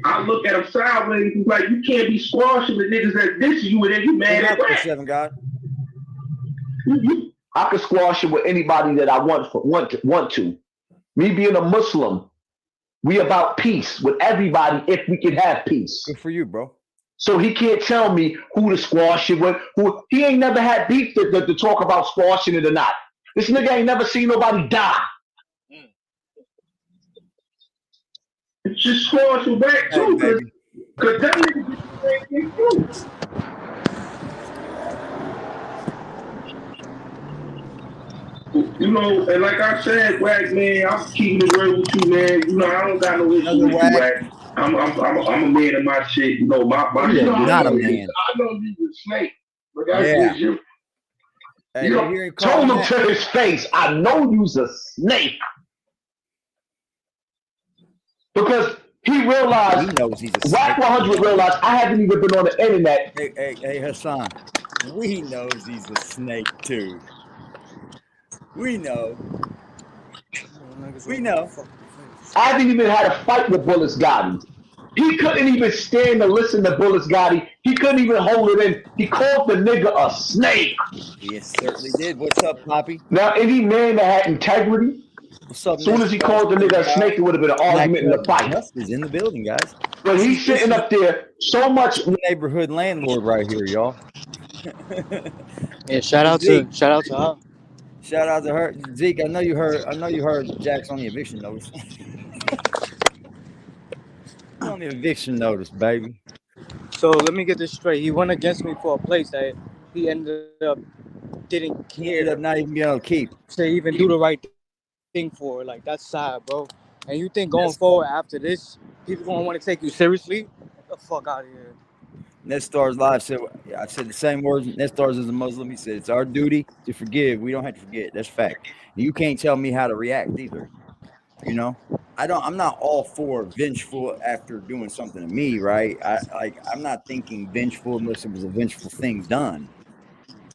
I look at him sideways. He's like, you can't be squashing with niggas that diss you and then you mad at Wack.
7 God.
I could squash it with anybody that I want to. Me being a Muslim, we about peace with everybody if we can have peace.
Good for you, bro.
So he can't tell me who to squash it with. He ain't never had beef to talk about squashing it or not. This nigga ain't never seen nobody die.
It's just squash with Wack too, because that nigga just you know, and like I said, Wack, man, I'm keeping it real with you, man. You know, I don't got no issue with you, Wack. I'm a man of my shit. You know, my
shit. Not a man.
I know you a snake, but that's you.
Hey, you told him to his face, I know you's a snake. Because he realized,
he knows he's a
Wack 100 realized I haven't even been on the internet.
Hey, Hassan, we knows he's a snake too. We know.
I haven't even had a fight with Bullies Gotti. He couldn't even stand to listen to Bullies Gotti. He couldn't even hold it in. He called the nigga a snake.
He certainly did. What's up, Poppy?
Now, any man that had integrity,
what's up,
as soon as he called the nigga a snake, it would have been an argument in the fight.
He's in the building, guys.
But he's sitting up there so much.
Neighborhood landlord right here, y'all.
Yeah, shout out to her.
Shout out to her, Zeke. I know you heard Jack's on the eviction notice. On the eviction notice, baby.
So let me get this straight. He went against me for a place that he ended up didn't care.
He ended up not even being able to keep.
To even do the right thing for it. Like, that's sad, bro. And you think going forward after this, people gonna want to take you seriously? Get the fuck out of here.
Nestars Live said, I said the same words. Nestars is a Muslim. He said, it's our duty to forgive. We don't have to forget. That's fact. And you can't tell me how to react either. You know, I'm not all for vengeful after doing something to me, right? I'm not thinking vengeful unless it was a vengeful thing done.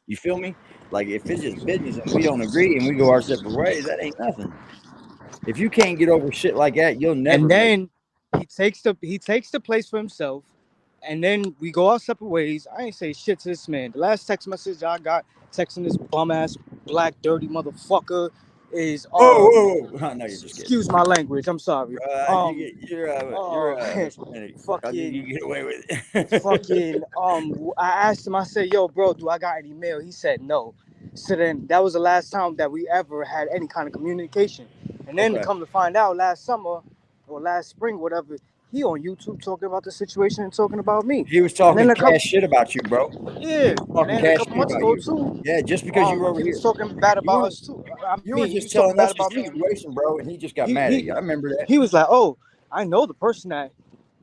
You feel me? Like, if it's just business and we don't agree and we go our separate ways, that ain't nothing. If you can't get over shit like that, you'll never.
And then he takes the place for himself. And then we go our separate ways. I ain't say shit to this man. The last text message I got texting this bum ass black dirty motherfucker is
whoa. I know you're just kidding.
Excuse my language. I'm sorry.
You're
fucking
you get away with it.
fucking I asked him, I said, yo, bro, do I got any mail? He said no. So then that was the last time that we ever had any kind of communication. And then to come to find out last summer or last spring, whatever, he on YouTube talking about the situation and talking about me.
He was talking cash shit about you, bro.
Yeah.
Talking
and then a couple months ago too.
Yeah, just because you were over
he
here.
was talking bad about us too.
You were just telling us the situation, bro, and he just got mad at you. I remember that.
He was like, oh, I know the person that,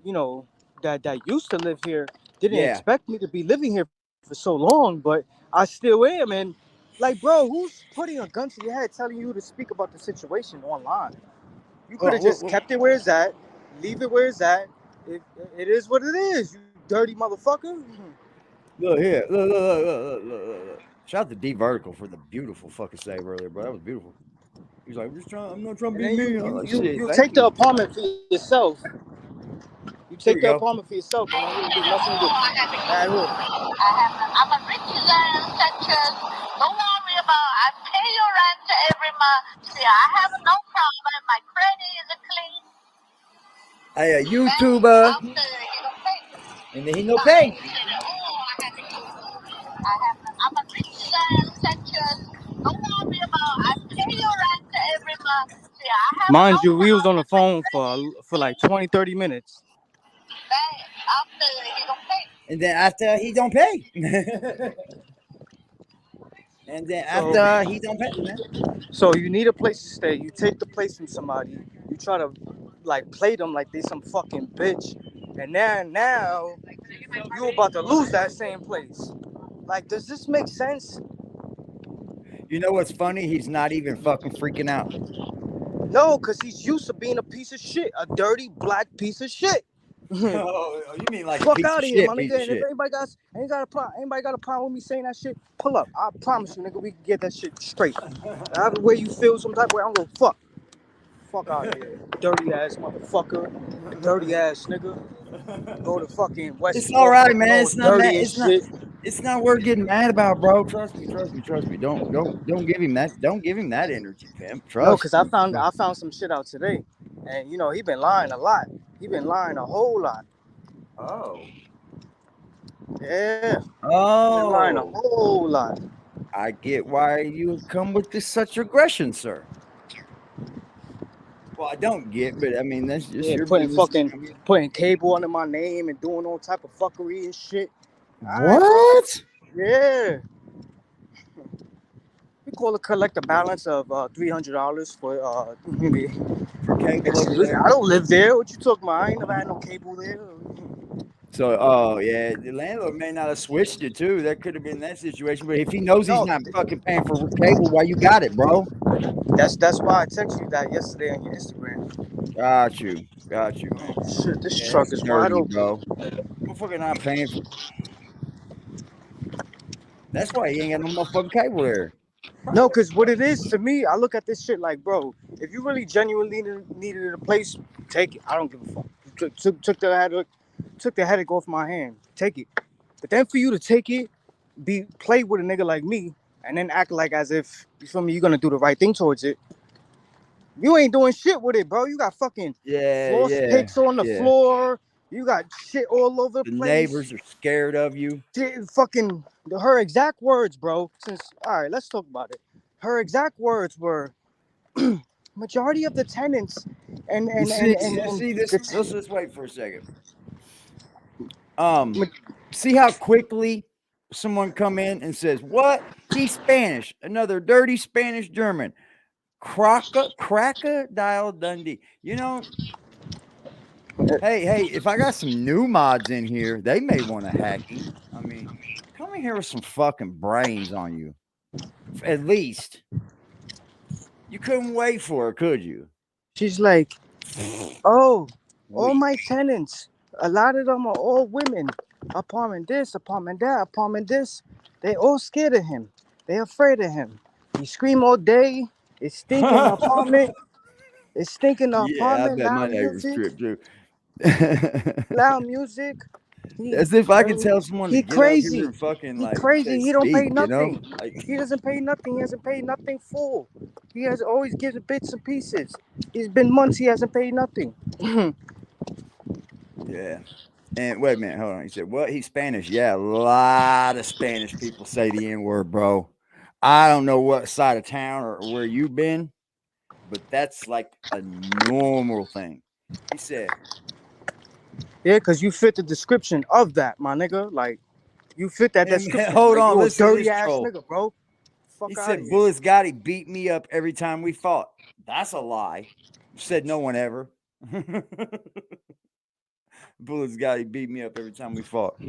you know, that used to live here didn't expect me to be living here for so long, but I still am. And like, bro, who's putting a gun to your head telling you to speak about the situation online? You could have just kept it where it's at, leave it where it's at. It is what it is, you dirty motherfucker.
Look here. Look. Shout out to D Vertical for the beautiful fucking save earlier, bro. That was beautiful. He's like, I'm not trying to be mean.
You take the apartment for yourself. You take the apartment for yourself, and you do nothing to do.
I'm a rich section. Don't worry about. I pay your rent every month. See, I have no problem. My credit is clean.
Hey, a YouTuber. And then he no pay.
I'm a rich section. Don't worry about. I pay your rent every month. See, I have
Mind you, we was on the phone for like 20-30 minutes.
And then after he don't pay. And then after he don't pay, man.
So you need a place to stay. You take the place from somebody. You try to like play them like they some fucking bitch. And now you about to lose that same place. Like, does this make sense?
You know what's funny? He's not even fucking freaking out.
No, because he's used to being a piece of shit. A dirty black piece of shit.
Oh, you mean like
fuck
piece
out
of
of here,
shit,
my
piece
nigga.
of
And if
shit.
anybody got a problem with me saying that shit, pull up. I promise you, nigga, we can get that shit straight. However way you feel some type of way, I'm gonna fuck. Fuck out of here. Dirty ass motherfucker. Dirty ass nigga. Go to fucking West.
It's all right, man. It's not
dirty
mad. It's not worth getting mad about, bro. Trust me. Don't give him that. Don't give him that energy, Pimp. Trust.
No, because I found some shit out today, and you know he been lying a lot. He been lying a whole lot.
Oh.
Yeah.
Oh.
Been lying a whole lot.
I get why you come with such aggression, sir. Well, I don't get, but I mean that's just your
putting cable under my name and doing all type of fuckery and shit.
What?
Yeah. We collect a balance of $300 for cable. I don't live there. What you talking about? I ain't never had no cable there.
So, yeah, the landlord may not have switched it too. That could have been that situation. But if he knows he's not fucking paying for cable, why you got it, bro?
That's why I texted you that yesterday on your Instagram.
Got you, man.
Shit, this truck is wide open,
bro. Motherfucker not paying for. That's why he ain't got no motherfucking cable there.
No, because what it is to me, I look at this shit like, bro, if you really genuinely needed a place, take it. I don't give a fuck. Took the headache off my hand. Take it. But then for you to take it, play with a nigga like me, and then act like as if, you feel me, you're gonna do the right thing towards it. You ain't doing shit with it, bro. You got fucking floor sticks on the floor. You got shit all over the place.
The neighbors are scared of you.
Fucking her exact words, bro. All right, let's talk about it. Her exact words were, majority of the tenants and
let's just wait for a second. See how quickly someone come in and says, "What? He's Spanish. Another dirty Spanish German." Crocodile Dundee. You know, hey, if I got some new mods in here, they may want to hack him. I mean, come in here with some fucking brains on you. At least. You couldn't wait for her, could you?
She's like, oh, all my tenants, a lot of them are all women. Apartment this, apartment that, apartment this. They all scared of him. They afraid of him. He scream all day. It's stinking apartment.
Yeah, I bet my neighbors trip too.
Loud music.
As if I could tell someone to
He
get
crazy.
up here and fucking
He
like
crazy. He don't pay
speak,
nothing.
you know? Like,
He doesn't pay nothing. He hasn't paid nothing full. He has always gives bits and pieces. It's been months he hasn't paid nothing.
yeah. And wait a minute, hold on. He said, what? He's Spanish. Yeah, a lot of Spanish people say the N-word, bro. I don't know what side of town or where you've been, but that's like a normal thing. He said,
yeah, because you fit the description of that, my nigga. Like, you fit that description.
hold
like,
on,
you
listen
a
to
dirty
this
ass
troll.
nigga, bro. Fuck
He
outta
said,
here.
Bullies Gotti beat me up every time we fought. That's a lie. Said no one ever. Bullies Gotti beat me up every time we fought.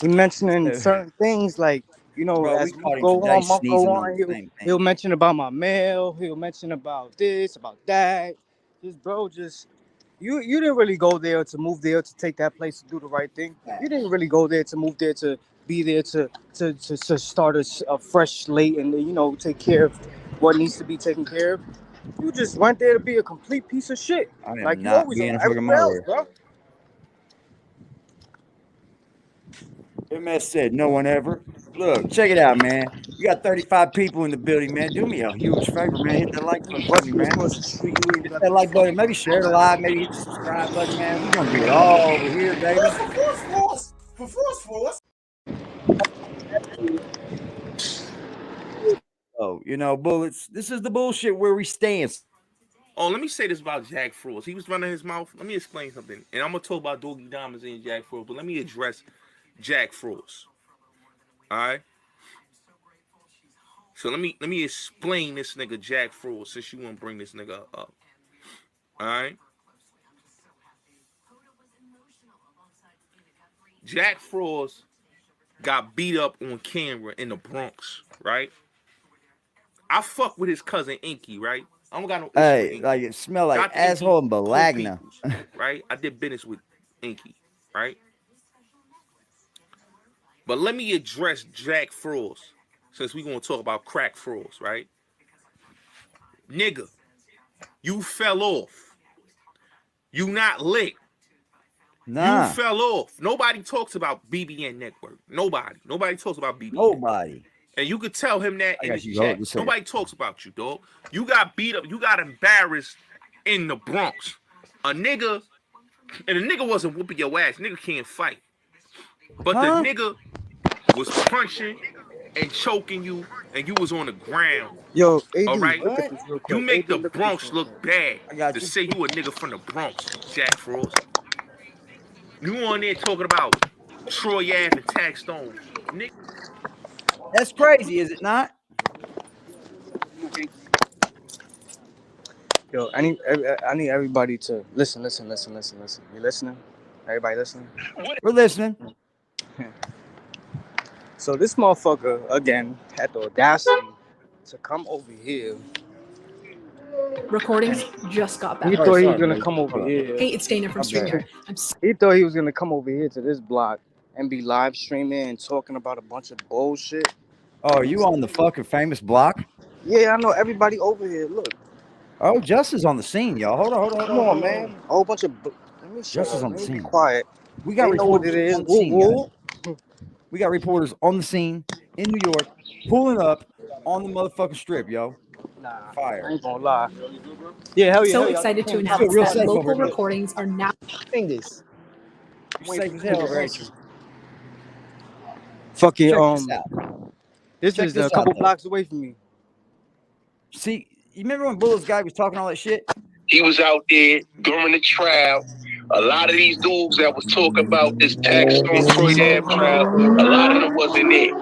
He mentioning certain things like, you know,
bro,
as
we
we
caught him
go
today
on, month
sneezing
go
on
on,
the same thing.
he'll mention about my mail. He'll mention about this, about that. Just, bro, you didn't really go there to move there to take that place to do the right thing. You didn't really go there to move there to be there to start a fresh slate and, you know, take care of what needs to be taken care of. You just went there to be a complete piece of shit.
I am
Like you
not
always
being
are
a fucking
everywhere else,
moderator.
bro.
MS said no one ever. Look, check it out, man. You got 35 people in the building, man. Do me a huge favor, man. Hit that like button for me, man. Hit that like button. Maybe share the live. Maybe hit the subscribe button, man. We're gonna get it all over here, baby. Oh, you know, Bullets. This is the bullshit where we stand.
Oh, let me say this about Jack Frost. He was running his mouth. Let me explain something. And I'm going to talk about Doogie Diamonds and Jack Frost, but let me address Jack Frost. All right? So let me explain this nigga Jack Frost since you want to bring this nigga up. All right? Jack Frost got beat up on camera in the Bronx, right? I fuck with his cousin Inky, right? I don't got no issue with Inky.
Like it smell like asshole and balagna.
Right? I did business with Inky, right? But let me address Jack Frost since we gonna talk about crack Frost, right? Nigga, you fell off. You not lit.
Nah.
You fell off. Nobody talks about BBN Network. Nobody talks about BBN.
Nobody.
And you could tell him that in his chat. Nobody talks about you, dog. You got beat up. You got embarrassed in the Bronx. And the nigga wasn't whooping your ass. Nigga can't fight. But the nigga was punching and choking you, and you was on the ground.
Yo, AD,
all right?
Look at this real quick.
You make
AD,
the Bronx look bad to say you a nigga from the Bronx, Jack Frost. You on there talking about Troy Ave and Taxstone. Nigga.
That's crazy, is it not?
Yo, I need everybody to listen. You listening? Everybody listening?
We're listening.
So this motherfucker, again, had the audacity to come over here.
Recordings just got better.
He thought he was going to come over here.
Hey, it's Dana from StreamYard.
He thought he was going to come over here to this block and be live streaming and talking about a bunch of bullshit.
Oh, are you on the fucking famous block?
Yeah, I know everybody over here. Look.
Oh, Justice on the scene, y'all. Hold on.
Come on, man. A whole bunch of... Let me
Justice on the scene.
Be quiet.
We got reporters on the scene, guys. We got reporters on the scene in New York, pulling up on the motherfucking strip, yo.
Nah,
fire.
I ain't gonna lie. Yeah, hell yeah.
So excited to announce that local recordings are now.
Fingers.
You're safe as hell, right?
Fucking this is a couple blocks away from me.
See, you remember when Bullies guy was talking all that shit?
He was out there during the trial. A lot of these dudes that was talking about this Taxstone Troy Ave trial, a lot of them wasn't there.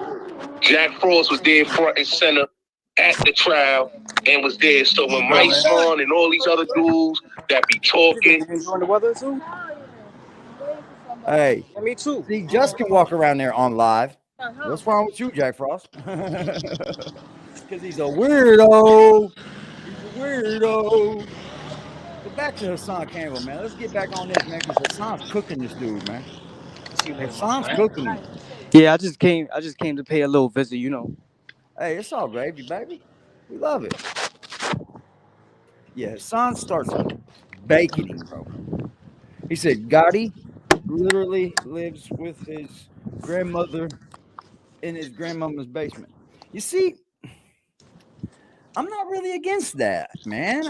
Jack Frost was there front and center at the trial and was there. So when Mike Swan and all these other dudes that be talking.
You enjoying the weather too?
Hey,
yeah, me too.
See, Just can walk around there on live. What's wrong with you, Jack Frost? Because he's a weirdo. He's a weirdo. But back to Hassan Campbell, man. Let's get back on this, man, because Hassan's cooking this dude, man. Hassan's cooking him.
Yeah, I just came to pay a little visit, you know.
Hey, it's all gravy, baby. We love it. Yeah, Hassan starts baking him, bro. He said Gotti literally lives with his grandmother in his grandmama's basement. You see, I'm not really against that, man.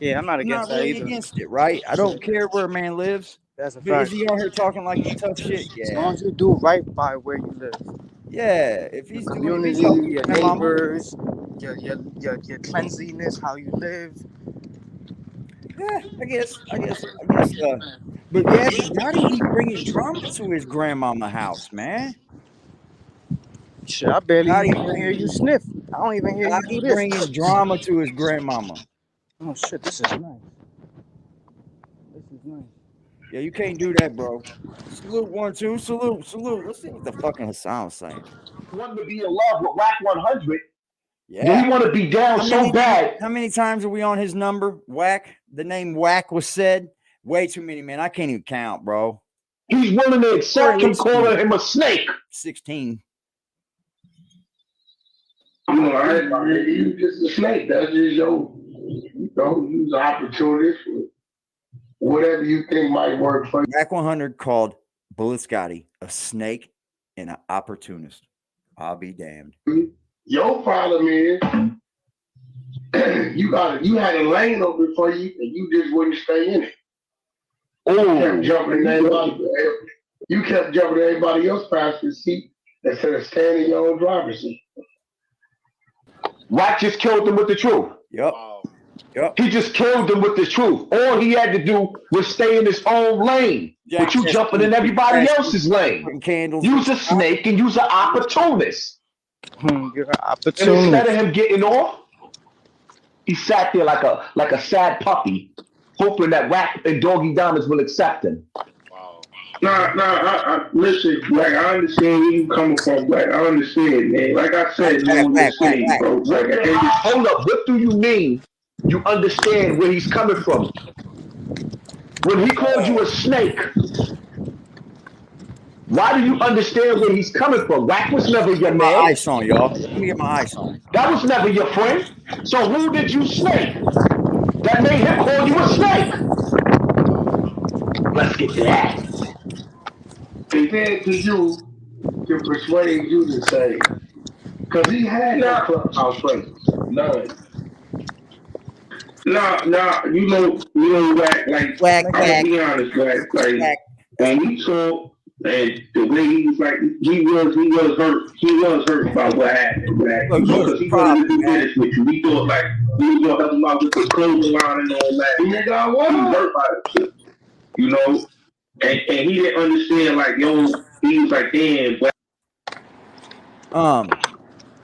Yeah, I'm not against that
really
either.
against it, right? I don't care where a man lives.
That's a
But is
fact.
he out here talking like he's tough shit?
As
Yeah.
long as you do right by where you live.
Yeah. If he's doing
Community, your neighbors, your cleanliness, how you live.
Yeah, I guess. But yeah, Gotti be bringing drama to his grandmama house, man.
Shit, I barely even hear you sniff. I don't even hear you do this.
Bringing drama to his grandmama.
Oh shit, this is nice. This is nice.
Yeah, you can't do that, bro. Salute 1, 2, salute. Let's see what the fucking Hassan was saying.
Want to be in love with Wack 100.
Yeah.
He want to be down so bad.
How many times are we on his number? Wack. The name Wack was said. Way too many, man. I can't even count, bro.
He's willing to accept him calling him a snake.
16.
You know, you just a snake. That's just your, you know, use opportunities for whatever you think might work for you.
Wack 100 called Bullies Gotti a snake and an opportunist. I'll be damned.
Your problem is you had a lane open for you and you just wouldn't stay in it. You kept jumping in everybody else's passenger seat instead of staying in your own driver's seat.
Wack just killed him with the truth.
Yep.
He just killed him with the truth. All he had to do was stay in his own lane. But you jumping in everybody else's lane. Use a snake and use an opportunist.
You're an opportunist.
And instead of him getting off, he sat there like a sad puppy, hoping that Wack and Doggy Diamonds will accept him.
I listen, Black, I understand where you coming from, Black. I understand, man. Like I said, bro.
Hold up, what do you mean you understand where he's coming from? When he called you a snake, why do you understand where he's coming from? Wack was never your man.
Ice on, y'all. Let me get my ice on.
That was never your friend. So who did you snake? That made him call you a snake. Let's get to that.
He said to you to persuade you to say, because he had no clubhouse friends, none. Nah, you know, Wack, I'm gonna be honest, Wack, like, when we saw and the way he was like, he was hurt by what happened, Wack. Because he wanted to do business with you. We thought like we was gonna help him out with the clothing line and all that. He was hurt by it, you know. And he didn't understand, like, yo, he was like, damn.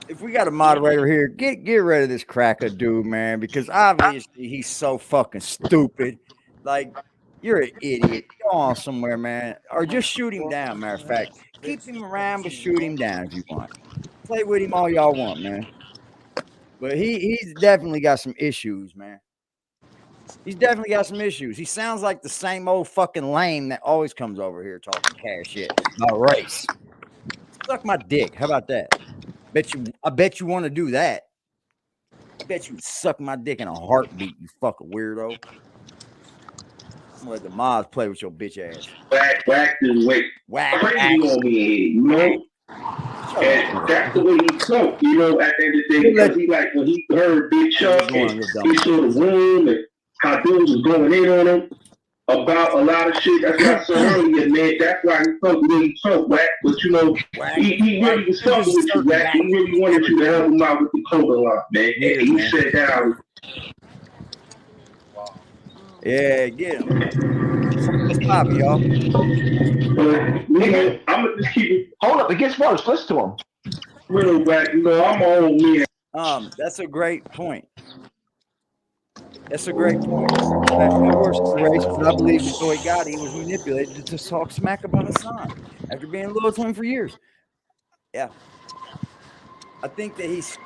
If we got a moderator here, get rid of this cracker dude, man, because obviously he's so fucking stupid. Like, you're an idiot. Go on somewhere, man. Or just shoot him down, matter of fact. Keep him around, but shoot him down if you want. Play with him all y'all want, man. But he's definitely got some issues, man. He's definitely got some issues. He sounds like the same old fucking lame that always comes over here talking cash shit about race. Suck my dick. How about that? I bet you want to do that. I bet you suck my dick in a heartbeat, you fucking weirdo. I'm gonna let the mods play with your bitch ass.
Wack is crazy on me, you know? And that's the way he talked, you know, at the end of the day, because he like when he heard Big Chuck and he saw the room and how dudes was going in on him about a lot of shit. That's not so earlier, man. That's why he talked the way he talked, Wack. But you know, he really was talking with you, Wack. He really wanted you to help him out with the clothing line, man. And he said down.
Yeah, get him. Let's pop it, y'all.
Nigga, I'm gonna just keep it.
Hold up, it gets worse. Listen to him.
Real Wack, you know, I'm an old man.
That's a great point. That's a great point. I believe Boy Gotti was manipulated to talk smack about Hassan after being loyal to him for years. Yeah. I think he's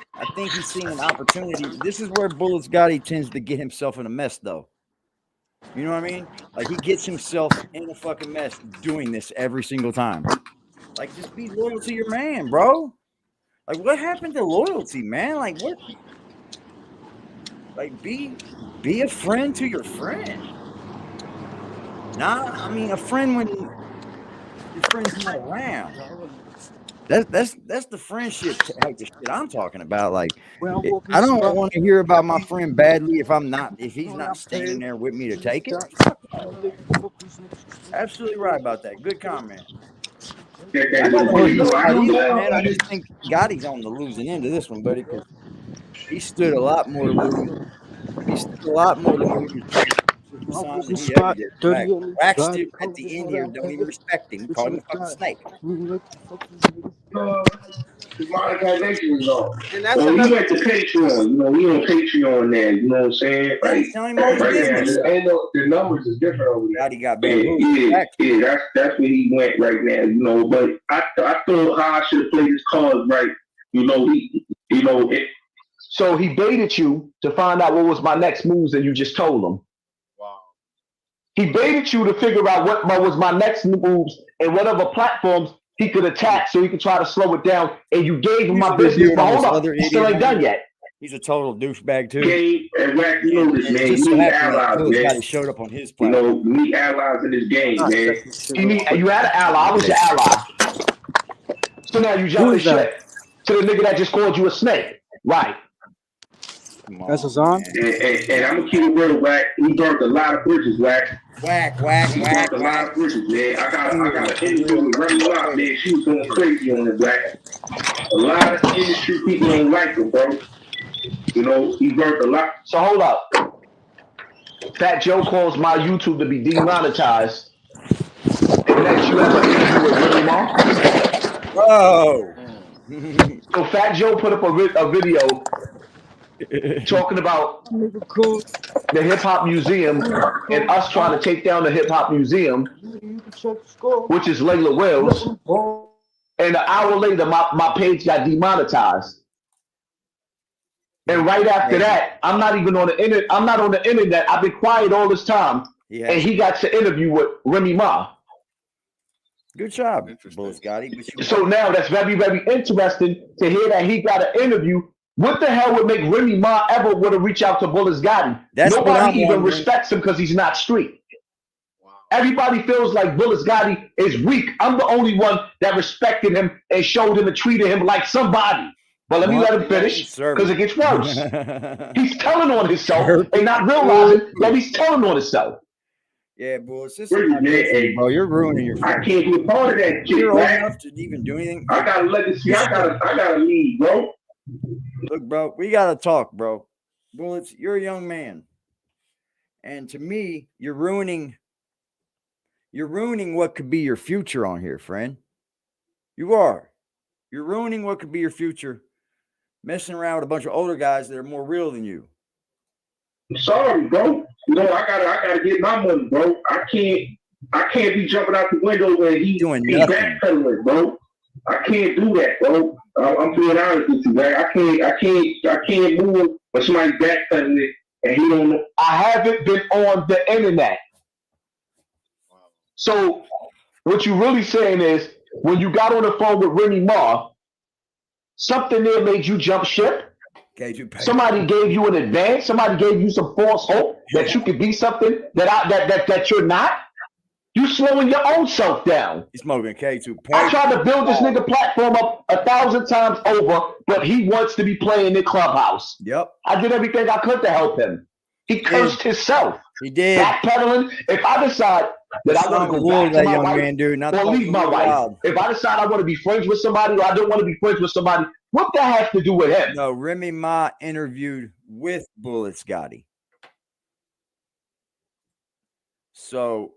seeing an opportunity. This is where Bullies Gotti tends to get himself in a mess, though. You know what I mean? Like, he gets himself in a fucking mess doing this every single time. Like, just be loyal to your man, bro. Like, what happened to loyalty, man? Like, what? Like, be a friend to your friend. Nah, I mean a friend when your friend's not around. That's the friendship type of shit I'm talking about. Like, I don't want to hear about my friend badly if he's not standing there with me to take it. Absolutely right about that. Good comment. I got no hate for Scott either, man. I just think Gotti's on the losing end of this one, buddy, because he stood a lot more to lose. He stood a lot more to lose. Sign than he ever did. Wack still at the end here don't even respect him. Called him a fucking snake.
His monetization is off.
And that's
Well, he
another.
went to Patreon. You know, he on Patreon now. You know what I'm saying? Like,
Tell him all his business.
The numbers is different over there.
Gotti got bamboozled.
Yeah, that's where he went right now. You know, but I thought how I should have played his cards right. You know,
So he baited you to find out what was my next moves, and you just told him.
Wow.
He baited you to figure out what was my next moves and whatever platforms he could attack so he could try to slow it down. And you gave him my business. But hold up, he still ain't done yet.
He's a total douchebag too.
Game and Wack, you know this, man.
Just so
You need
happened
allies,
that
man.
He showed up on his
You
platform.
know, we need allies in this game, man.
You had an ally. I was your ally. So now you jump the shit to the nigga that just called you a snake. Right.
That's Hassan.
And I'm gonna keep it real, Wack. We burnt a lot of bridges, Wack.
Whack.
We burnt a lot of bridges, man. I got an interview with Remy Ma, man. She was going crazy on it, Wack. A lot of industry people don't like him, bro. You know, he burnt a lot.
So hold up. Fat Joe calls my YouTube to be demonetized. And next you have an interview with Remy Ma.
Whoa.
So Fat Joe put up a video talking about the hip hop museum and us trying to take down the hip hop museum, which is Layla Wells. And an hour later, my page got demonetized. And right after that, I'm not even on the internet. I'm not on the internet. I've been quiet all this time.
Yeah.
And he got to interview with Remy Ma.
Good job, Bullies Gotti.
So now that's very, very interesting to hear that he got an interview. What the hell would make Remy Ma ever want to reach out to Bullies Gotti? Nobody even respects him because he's not street. Wow. Everybody feels like Bullies Gotti is weak. I'm the only one that respected him and showed him and treated him like somebody. But let me let him finish because it gets worse. He's telling on himself and not realizing that he's telling on himself.
Yeah, Bullies, this is not good, bro. You're ruining your friend.
I can't be a part of that shit,
You're old
man.
enough to even do anything.
I got a legacy. I gotta lead, bro.
Look, bro, we gotta talk, bro. Bullies, you're a young man, and to me, you're ruining what could be your future on here, friend. You are. You're ruining what could be your future, messing around with a bunch of older guys that are more real than you.
I'm sorry, bro. You know, I gotta get my money, bro. I can't be jumping out the window when he's backpedaling, bro. I can't do that, bro. I'm being honest with you, man. I can't move when somebody's backpedaling and he don't know.
I haven't been on the internet. So what you're really saying is when you got on the phone with Remy Ma, something there made you jump ship. Somebody gave you an advance. Somebody gave you some false hope that you could be something that you're not. You slowing your own self down.
He's smoking K2.
I tried to build this nigga platform up 1,000 times over, but he wants to be playing in clubhouse.
Yep.
I did everything I could to help him. He cursed himself.
He did.
Backpedaling. If I decide that I want to go back to my wife or leave my wife, if I decide I want to be friends with somebody or I don't want to be friends with somebody, what that has to do with him?
No, Remy Ma interviewed with Bullies Gotti. So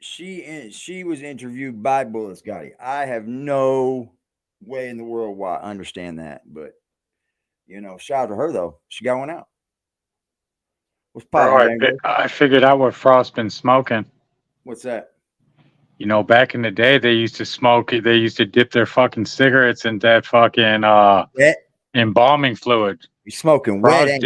she was interviewed by Bullies Gotti. I have no way in the world why I understand that, but you know, shout out to her though. She got one out. What's poppin'?
I figured out what Frost's been smoking.
What's that?
You know, back in the day, they used to smoke. They used to dip their fucking cigarettes in that fucking embalming fluid.
You smoking wet?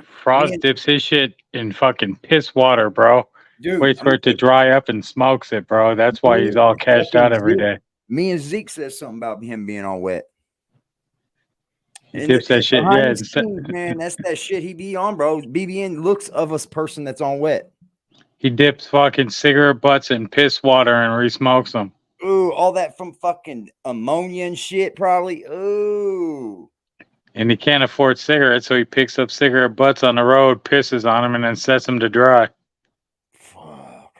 Frost dips his shit in fucking piss water, bro.
Dude,
waits for it to dry up and smokes it, bro. That's why he's all cashed out every day.
Me and Zeke said something about him being all wet.
He dips that shit, yeah.
Man, that's that shit he be on, bro. BBN looks of a person that's on wet.
He dips fucking cigarette butts in piss water and re-smokes them.
Ooh, all that from fucking ammonia and shit, probably. Ooh.
And he can't afford cigarettes, so he picks up cigarette butts on the road, pisses on them, and then sets them to dry.
Fuck.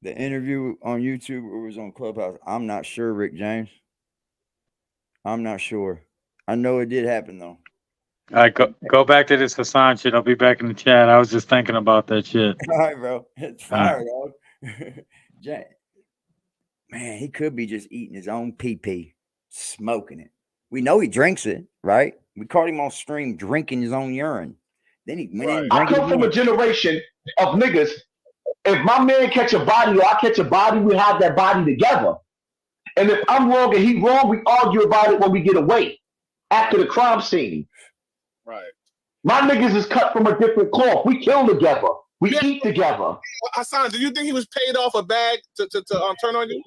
The interview on YouTube or was on Clubhouse. I'm not sure, Rick James. I'm not sure. I know it did happen though.
All right, go back to this Hassan shit. I'll be back in the chat. I was just thinking about that shit.
All right, bro. It's fire, dog. Man, he could be just eating his own pee-pee, smoking it. We know he drinks it, right? We caught him on stream drinking his own urine. Then he went in.
I come from a generation of niggas. If my man catch a body or I catch a body, we have that body together. And if I'm wrong and he wrong, we argue about it when we get away after the crime scene.
Right.
My niggas is cut from a different cloth. We kill together. We eat together.
Hassan, do you think he was paid off a bag to turn on you?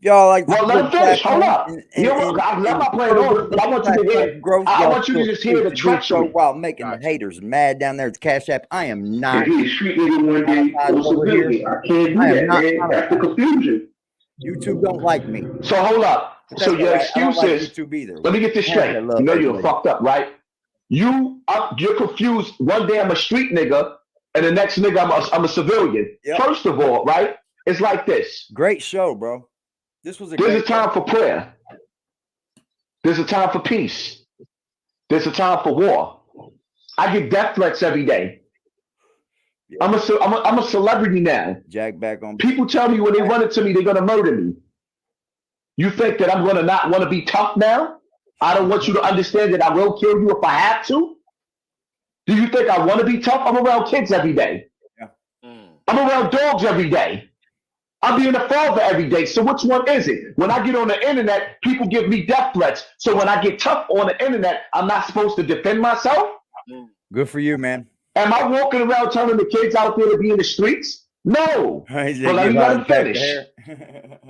Y'all like,
well, let him finish. Hold up. I'm not playing on, but I want you to hear. I want you to just hear the treachery
while making the haters mad down there at the Cash App. I am not.
He's street nigga one day. I can't do that, man. That's the confusion.
YouTube don't like me.
So hold up. So your excuse is, let me get this straight. You know you're fucked up, right? You're confused. One day I'm a street nigga, and the next nigga I'm a civilian. Yep. First of all, right? It's like this.
Great show, bro. There's
a time for prayer. There's a time for peace. There's a time for war. I get death threats every day. Yeah. I'm a celebrity now.
Jack back on.
People tell me when they run into me, they're gonna murder me. You think that I'm gonna not want to be tough now? I don't want you to understand that I will kill you if I have to. Do you think I want to be tough? I'm around kids every day.
Yeah.
I'm around dogs every day. I'm being a father every day. So which one is it? When I get on the internet, people give me death threats. So when I get tough on the internet, I'm not supposed to defend myself?
Good for you, man.
Am I walking around telling the kids out there to be in the streets? No. But let me let him finish.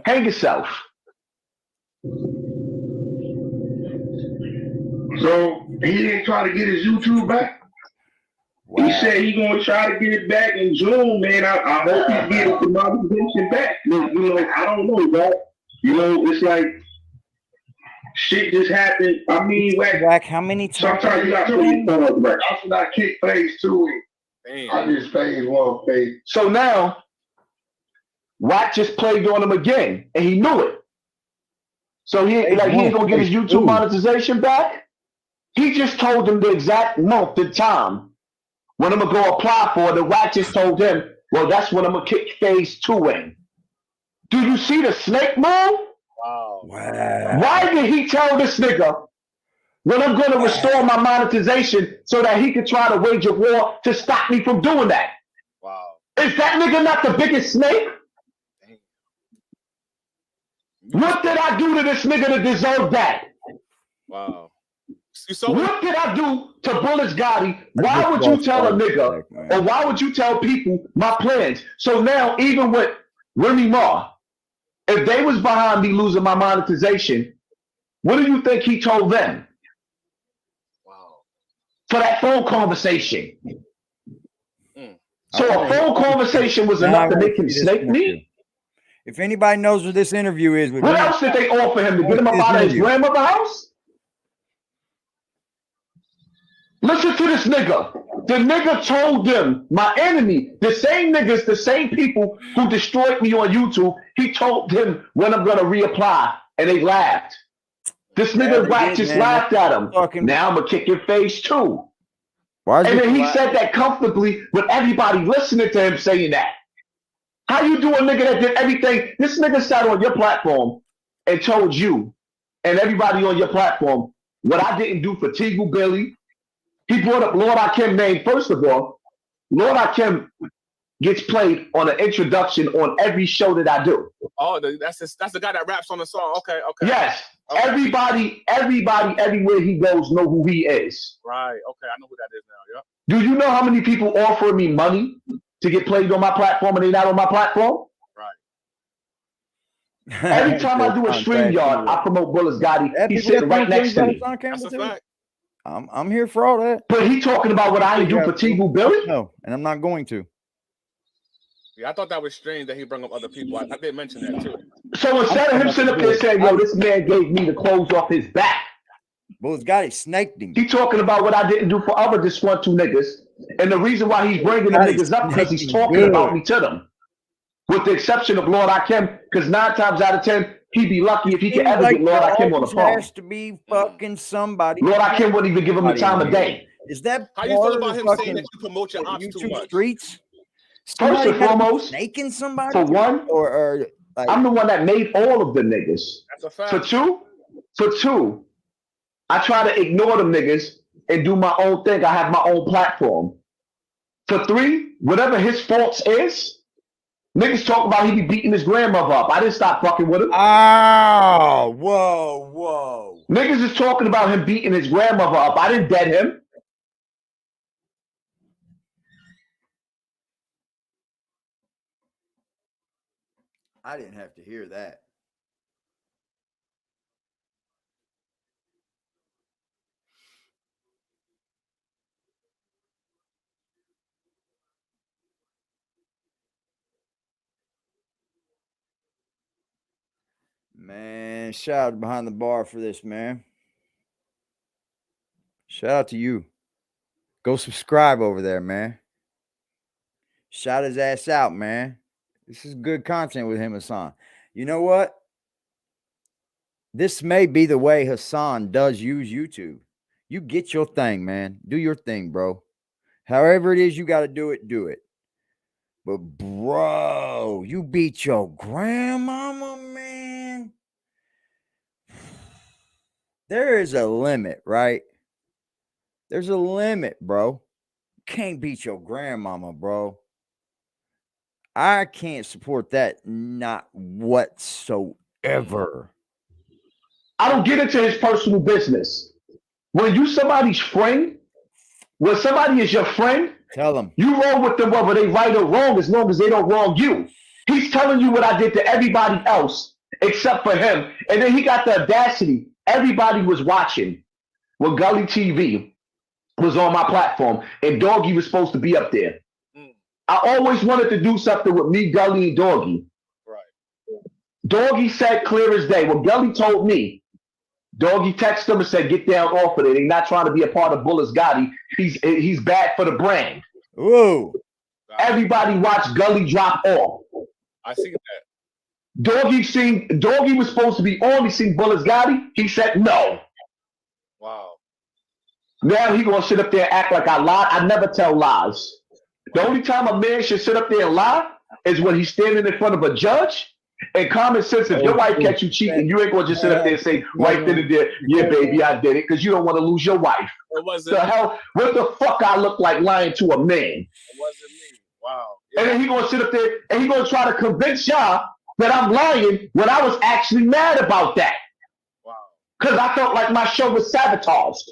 Hang yourself.
So he didn't try to get his YouTube back? Wow. He said he gonna try to get it back in June, man. I hope he gets the monetization back. You know, I don't know, bro. You know, it's like shit just happened. I mean,
Wack, how many times?
Sometimes you got to be back. I should not kick phase 2. I just phase 1, phase.
So now, Wack just played on him again, and he knew it. So he ain't gonna get his YouTube monetization back. He just told him the exact month and time when I'm gonna go apply for it. The Wack just told him, well, that's when I'm gonna kick phase 2 in. Do you see the snake move?
Wow.
Why did he tell this nigga when I'm gonna restore my monetization so that he could try to wage a war to stop me from doing that?
Wow.
Is that nigga not the biggest snake? What did I do to this nigga to deserve that?
Wow.
What did I do to Bullies Gotti? Why would you tell a nigga, or why would you tell people my plans? So now, even with Remy Ma, if they was behind me losing my monetization, what do you think he told them?
Wow.
For that phone conversation. So a phone conversation was enough to make him snake me?
If anybody knows what this interview is,
what else did they offer him to get him up out of his grandmother's house? Listen to this nigga. The nigga told them, my enemy, the same niggas, the same people who destroyed me on YouTube, he told them when I'm gonna reapply, and they laughed. This nigga Wack just laughed at him. Now I'm gonna kick your face too. And then he said that comfortably with everybody listening to him saying that. How you do a nigga that did everything? This nigga sat on your platform and told you and everybody on your platform what I didn't do for Tigu Billy. He brought up Lord Akim name. First of all, Lord Akim gets played on an introduction on every show that I do.
Oh, that's the guy that raps on the song. Okay.
Yes.
Okay.
Everybody, everywhere he goes know who he is.
Right. Okay, I know who that is now. Yep.
Do you know how many people offer me money to get played on my platform and they're not on my platform?
Right.
Every time I do a StreamYard, I promote Bullies Gotti. He's sitting right next to me.
That's a fact.
I'm here for all that.
But he talking about what I didn't do for T-Boo Billy?
No, and I'm not going to.
Yeah, I thought that was strange that he brought up other people. I did mention that too.
So instead of him sitting up there saying, yo, this man gave me the clothes off his back.
Bullies Gotti snaked him.
He talking about what I didn't do for other disgruntled niggas. And the reason why he's bringing them niggas up because he's talking about me to them. With the exception of Lord Akim, because 9 times out of 10, he'd be lucky if he could ever get Lord Akim on the phone.
Has to be fucking somebody.
Lord Akim wouldn't even give him the time of day.
Is that
how you feel about him saying that you promote your ops too much?
Streets?
First and foremost,
snaking somebody
for one,
or like,
I'm the one that made all of the niggas.
That's a fact.
For two, I try to ignore them niggas and do my own thing. I have my own platform. For 3, whatever his faults is, niggas talk about he be beating his grandmother up. I didn't stop fucking with him.
Oh, whoa.
Niggas is talking about him beating his grandmother up. I didn't dead him.
I didn't have to hear that. Man, shout out behind the bar for this, man. Shout out to you. Go subscribe over there, man. Shout his ass out, man. This is good content with him, Hassan. You know what? This may be the way Hassan does use YouTube. You get your thing, man. Do your thing, bro. However it is you got to do it, do it. But, bro, you beat your grandmama, man. There is a limit, right? There's a limit, bro. You can't beat your grandmama, bro. I can't support that, not whatsoever.
I don't get into his personal business. When you somebody's friend, when somebody is your friend,
tell them.
You roll with them whether they right or wrong as long as they don't wrong you. He's telling you what I did to everybody else except for him. And then he got the audacity. Everybody was watching when Gully TV was on my platform and Doggy was supposed to be up there. I always wanted to do something with me, Gully, and Doggy.
Right.
Doggy said clear as day. When Gully told me, Doggy texted him and said, get down off of it. He's not trying to be a part of Bullies Gotti. He's bad for the brand.
Ooh.
Everybody watched Gully drop off.
I see that.
Doggy was supposed to be on. He seen Bullies Gotti. He said no.
Wow.
Now he gonna sit up there and act like I lied. I never tell lies. The only time a man should sit up there and lie is when he's standing in front of a judge. And common sense, if your wife catch you cheating, you ain't gonna just sit up there and say right then and there, yeah, baby, I did it, because you don't want to lose your wife.
It wasn't
the hell, what the fuck I look like lying to a man?
It wasn't me. Wow. Yeah.
And then he gonna sit up there and he gonna try to convince y'all that I'm lying when I was actually mad about that.
Wow.
Because I felt like my show was sabotaged.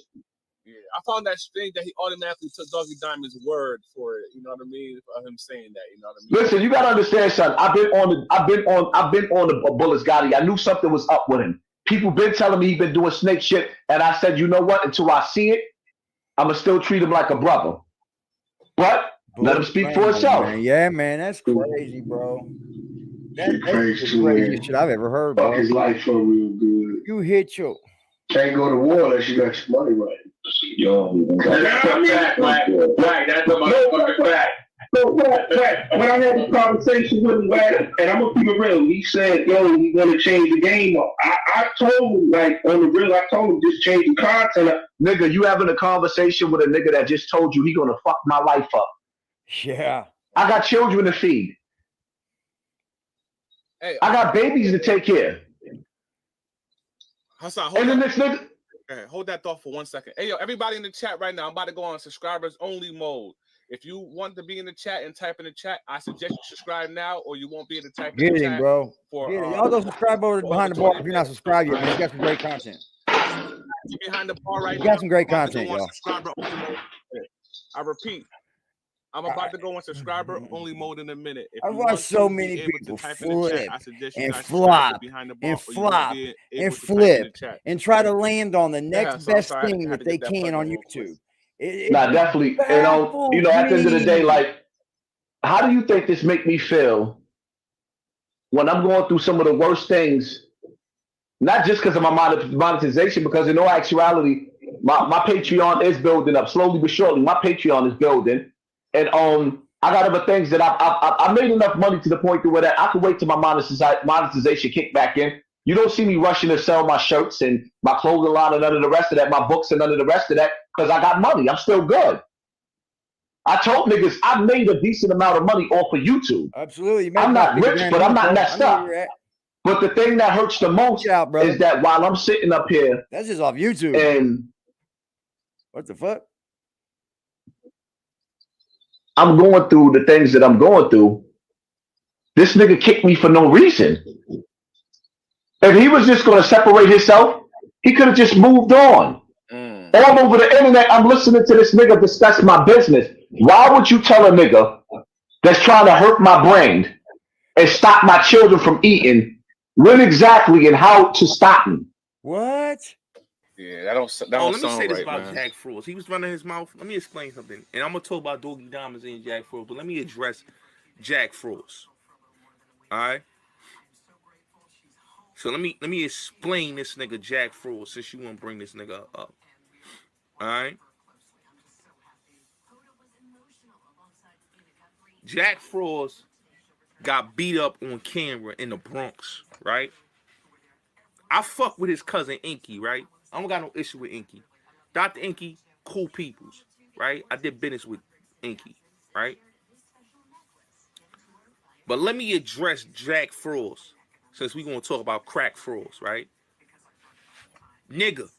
Yeah, I found that strange that he automatically took Doggy Diamond's word for it. You know what I mean? For him saying that. You know what I mean?
Listen, you gotta understand, son. I've been on the Bullies Gotti. I knew something was up with him. People been telling me he been doing snake shit, and I said, you know what? Until I see it, I'ma still treat him like a brother. But let him speak for himself.
Man. Yeah, man, that's crazy, bro. That's the craziest shit I've ever heard, bro.
Fuck his life for real good.
You hit your
can't go to war unless you got your money right. Yo, that's a fact, right? That's a motherfucking fact. So when I had this conversation with him, and I'm gonna keep it real, he said, "Yo, we want to change the game up." I told him, like on the real, I told him just change the content.
Nigga, you having a conversation with a nigga that just told you he gonna fuck my life up.
Yeah.
I got children to feed.
Hey,
I got babies to take care.
Hassan,
and then this nigga.
Okay, hold that thought for 1 second. Hey, yo, everybody in the chat right now, I'm about to go on subscribers only mode. If you want to be in the chat and type in the chat, I suggest you subscribe now, or you won't be able to type in the chat.
Bro.
For,
y'all don't subscribe over behind the bar if you're not subscribed yet. You got some great content.
Behind the bar right
now. You got some great content, y'all.
I repeat, I'm about to go in subscriber only mode in a minute. If
I
you
watched
want
so
to
many
be able to
people
type in the chat,
flip
I suggest you
and
guys
flop
subscribe behind the bar,
and
or you won't
flop
be able
and
to type in the
flip
chat.
and try to land on the next
Yeah, so I'm
best
sorry, I
thing
had
that
to
they
get that
can
plug
on
in real quick.
YouTube. It
Nah, definitely.
baffles
You know, at the end of the day,
me.
like, how do you think this make me feel when I'm going through some of the worst things? Not just because of my monetization, because in all actuality, my Patreon is building up slowly but surely. My Patreon is building, and I got other things that I made enough money to the point to where that I can wait till my monetization kick back in. You don't see me rushing to sell my shirts and my clothing line and none of the rest of that, my books and none of the rest of that, because I got money. I'm still good. I told niggas I made a decent amount of money off of YouTube.
Absolutely,
I'm not rich, but I'm not messed up. But the thing that hurts the most is that while I'm sitting up here,
that's just off YouTube.
And
what the fuck?
I'm going through the things that I'm going through. This nigga kicked me for no reason. If he was just going to separate himself, he could have just moved on. All over the internet, I'm listening to this nigga discuss my business. Why would you tell a nigga that's trying to hurt my brain and stop my children from eating when exactly and how to stop me?
What?
Yeah, that don't
Let me
sound
say this
right,
about
man.
Jack Frost. He was running his mouth. Let me explain something. And I'm going to talk about Doggy Diamonds and Jack Frost, but let me address Jack Frost. All right? So let me explain this nigga Jack Frost, since you want to bring this nigga up. All right? Jack Frost got beat up on camera in the Bronx, right? I fuck with his cousin Inky, right? I don't got no issue with Inky. Dr. Inky, cool peoples, right? I did business with Inky, right? But let me address Jack Frost, since we gonna talk about crack Frost, right? Nigga,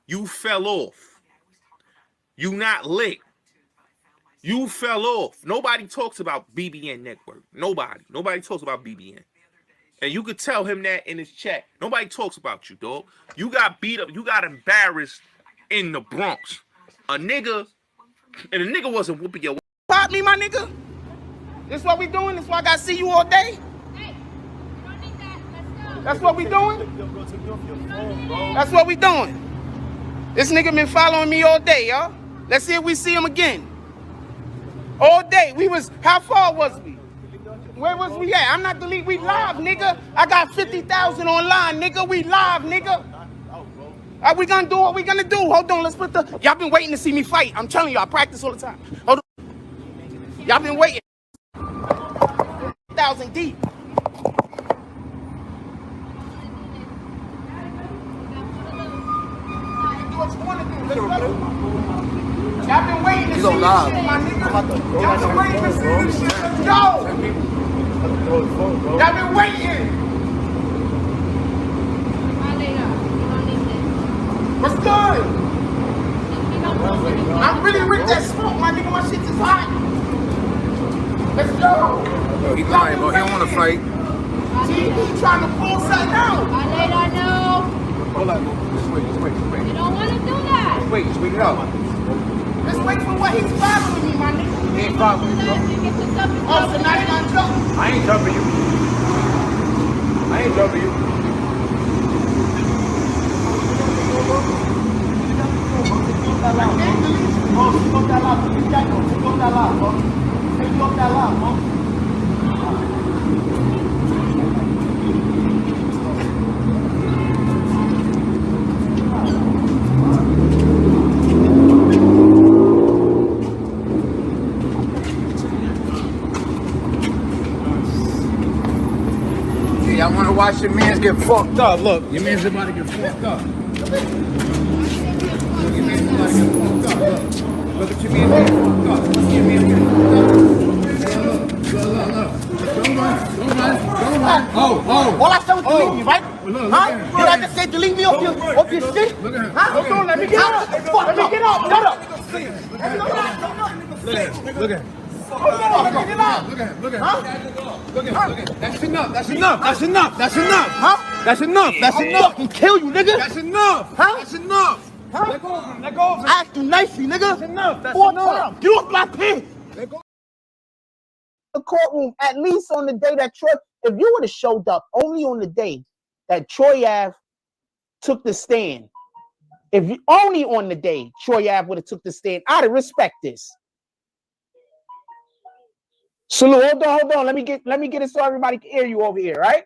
you fell off. You not lit. You fell off. Nobody talks about BBN Network. Nobody talks about BBN. And you could tell him that in his chat. Nobody talks about you, dog. You got beat up. You got embarrassed in the Bronx. And the nigga wasn't whooping your...
Pop me, my nigga. This what we doing? This why I got to see you all day? Hey, you don't need that. Let's go. That's what we doing? That's what we doing. This nigga been following me all day, y'all. Let's see if we see him again. All day. How far was we? Where was we at? I'm not deleting. We live, nigga. I got 50,000 online, nigga. We live, nigga. Are we gonna do what we gonna do? Hold on, let's put the... Y'all been waiting to see me fight. I'm telling you, I practice all the time. Hold on. Y'all been waiting. 1,000 deep. Y'all been waiting to see this shit, my nigga. Y'all been waiting to see this shit. Let's go. Y'all been waiting. What's good? I'm really with that smoke, my nigga. My shit is hot. Let's go.
Yo, he lying, bro. He don't want to fight.
He trying to pull something out.
I know. Hold on. Just wait.
You don't want to do that.
Just wait it out.
Let's wait for what he's following me, my nigga.
He ain't following you, bro.
Oh, so now you gonna jump?
I ain't jumping you. Y'all want to watch your mans get fucked up? Look, your man's about to get fucked up. Look at your man get fucked up. Your man get fucked up. Don't run. Oh.
All I said was delete me, right? Huh? Did I just say delete me off your shit? Huh? Hold on, let me get up. Let me get up. Shut up.
Look at him. Look at him. That's enough.
Huh?
That's enough.
I'll fucking kill you, nigga.
That's enough.
Huh?
That's enough.
Huh?
Let go of him.
I asked you nicely, nigga.
That's enough.
Get off my pin.
The courtroom, at least on the day that Troy, if you would have showed up only on the day that Troy Ave took the stand, if you only on the day Troy Ave would have took the stand, I'd respect this. Salute, hold on. Let me get it so everybody can hear you over here, right?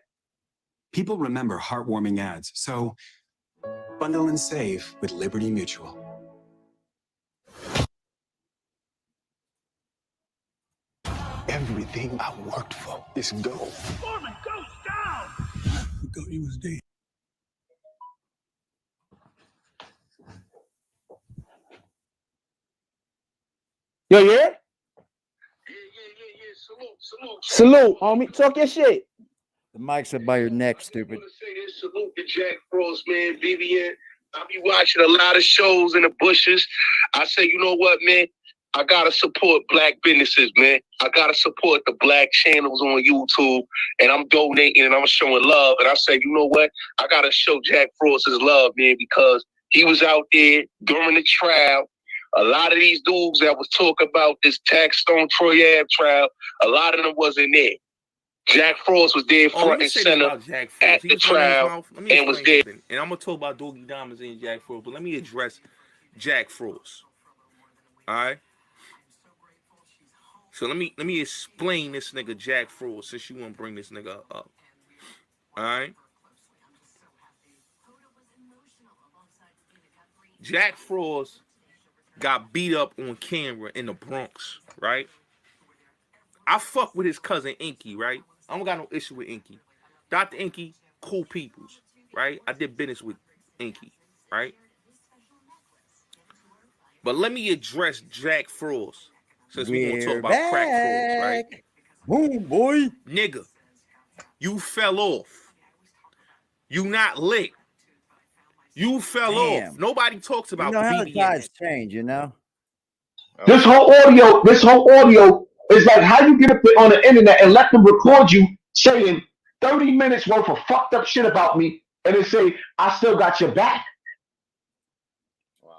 People remember heartwarming ads, so bundle and save with Liberty Mutual. Everything I worked for is gold.
Foreman, go down!
I thought he was dead.
Yo, yeah? Salute, homie. Talk your shit.
The mic's up by your neck, stupid.
Salute to Jack Frost, man, Vivian. I be watching a lot of shows in the bushes. I say, you know what, man? I gotta support black businesses, man. I gotta support the black channels on YouTube, and I'm donating and I'm showing love. And I say, you know what? I gotta show Jack Frost his love, man, because he was out there during the trial. A lot of these dudes that was talking about this Tax Stone Troy Ave trial, a lot of them wasn't there. Jack Frost was there front and center at the trial and was there.
And I'm gonna talk about Doogie Diamonds and Jack Frost, but let me address Jack Frost. All right. So let me explain this nigga Jack Frost, since you want to bring this nigga up. All right. Jack Frost got beat up on camera in the Bronx, right? I fuck with his cousin Inky, right? I don't got no issue with Inky. Dr. Inky, cool peoples, right? I did business with Inky, right? But let me address Jack Frost, since we're going to talk about crack Frost, right?
Boom, boy.
Nigga, you fell off. You not lit. You fell off. Nobody talks about
how the
BBN.
tides change, you know?
This whole audio is like how you get up there on the internet and let them record you saying 30 minutes worth of fucked up shit about me, and they say, I still got your back. Wow.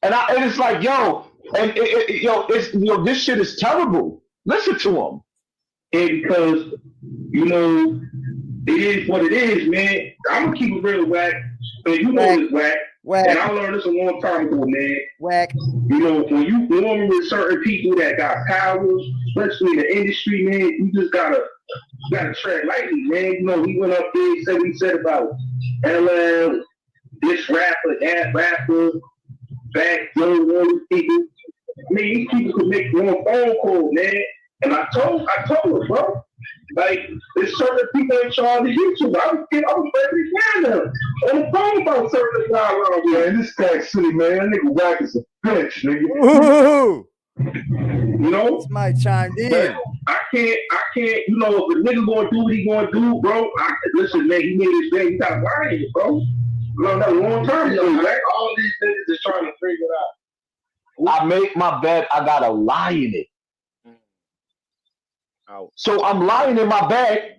And it's like, yo, and this shit is terrible. Listen to them.
And because, you know, it is what it is, man. I'm gonna keep it real, Wack. And you know this, Wack. And I learned this a long time ago, man.
Wack.
You know, when you warm with certain people that got powers, especially in the industry, man, you just gotta tread lightly, man. You know, he went up there, said what he said about LL, this rapper, that rapper, back, young people. I mean, these people could make one phone call, man. And I told her, bro. Like, there's certain people in charge of YouTube. I was ready to find them on the phone about certain guys around here. In this Stack City, man, that nigga Wack is a bitch, nigga.
Ooh.
You know?
This might chime in.
But I can't, you know, if a nigga gonna do what he gonna do, bro, listen, man, he made his day, he got lying, bro. You know, that a long time ago, man. All these niggas is trying to figure it out.
I made my bed, I got a lie in it. So I'm lying in my bed,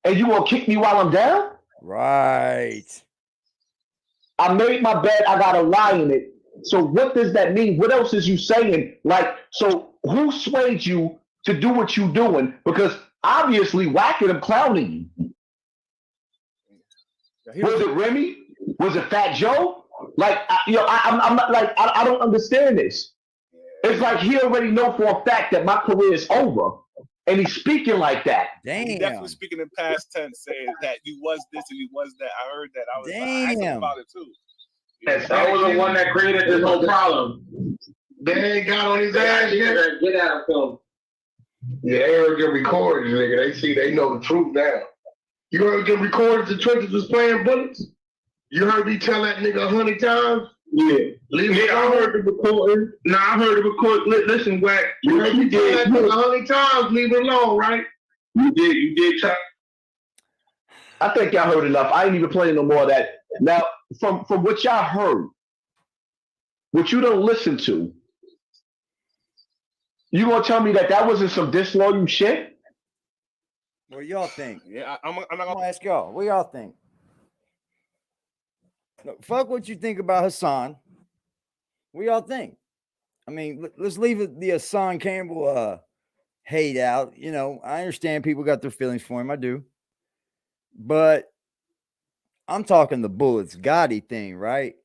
and you gonna kick me while I'm down?
Right.
I made my bed, I got a lie in it. So what does that mean? What else is you saying? Like, so who swayed you to do what you doing? Because obviously Wack and him clowning you. Was it Remy? Was it Fat Joe? Like, I'm not like, I don't understand this. It's like he already know for a fact that my career is over. And he's speaking like that.
Damn. He's definitely speaking in past tense, saying that you was this and you was that. I heard that. I was I asked him about it too.
Yes, I was the one that created this whole problem. They ain't got on his ass yet. Get out of him. Yeah, they heard your recordings, nigga. They know the truth now. You heard your recordings the Trenches was playing Bullets? You heard me tell that nigga 100 times? Yeah. I heard the recording. Nah, I heard the recording. Listen, Wack. You heard me tell that nigga 100 times, leave it alone, right? You did, Chuck.
I think y'all heard enough. I ain't even playing no more of that. Now, from what y'all heard, what you don't listen to, you gonna tell me that wasn't some disloyal shit?
What y'all think?
Yeah, I'm not
gonna ask y'all. What y'all think? Look, fuck what you think about Hassan. What y'all think? I mean, let's leave the Hassan Campbell hate out. You know, I understand people got their feelings for him. I do. But I'm talking the Bullies Gotti thing, right?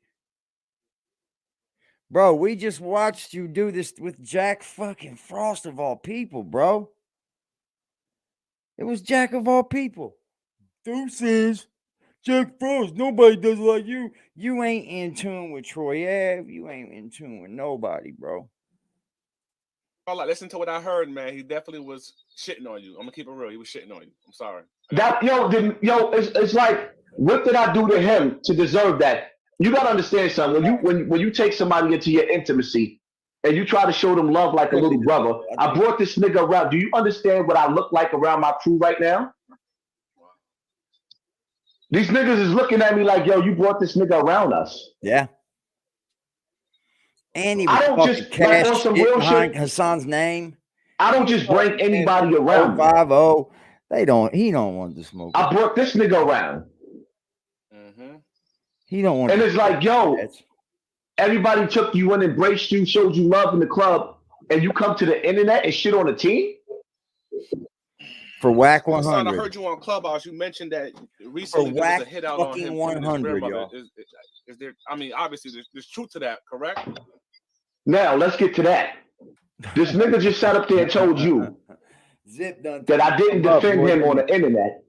Bro, we just watched you do this with Jack fucking Frost of all people, bro. It was Jack of all people. Deuces. Jack Frost, nobody does it like you. You ain't in tune with Troy Ave. You ain't in tune with nobody, bro.
Oh, like, listen to what I heard, man. He definitely was shitting on you. I'm gonna keep it real. He was shitting on you. I'm sorry.
It's like, what did I do to him to deserve that? You gotta understand something. When you take somebody into your intimacy and you try to show them love like a little brother, I brought this nigga around. Do you understand what I look like around my crew right now? These niggas is looking at me like, yo, you brought this nigga around us.
Yeah. And he
I
was
don't just
cash
on some
shit
real
behind
shit.
Hassan's name.
I don't just bring anybody around.
50. He don't want to smoke.
I brought this nigga around.
He don't want.
And it's like, yo, everybody took you in, embraced you, showed you love in the club, and you come to the internet and shit on the team?
For Wack
Son,
100.
I heard you on Clubhouse. You mentioned that recently there was a hit out on him.
100, y'all.
Is there? I mean, obviously, there's truth to that, correct?
Now let's get to that. This nigga just sat up there and told you that I didn't defend him on the internet.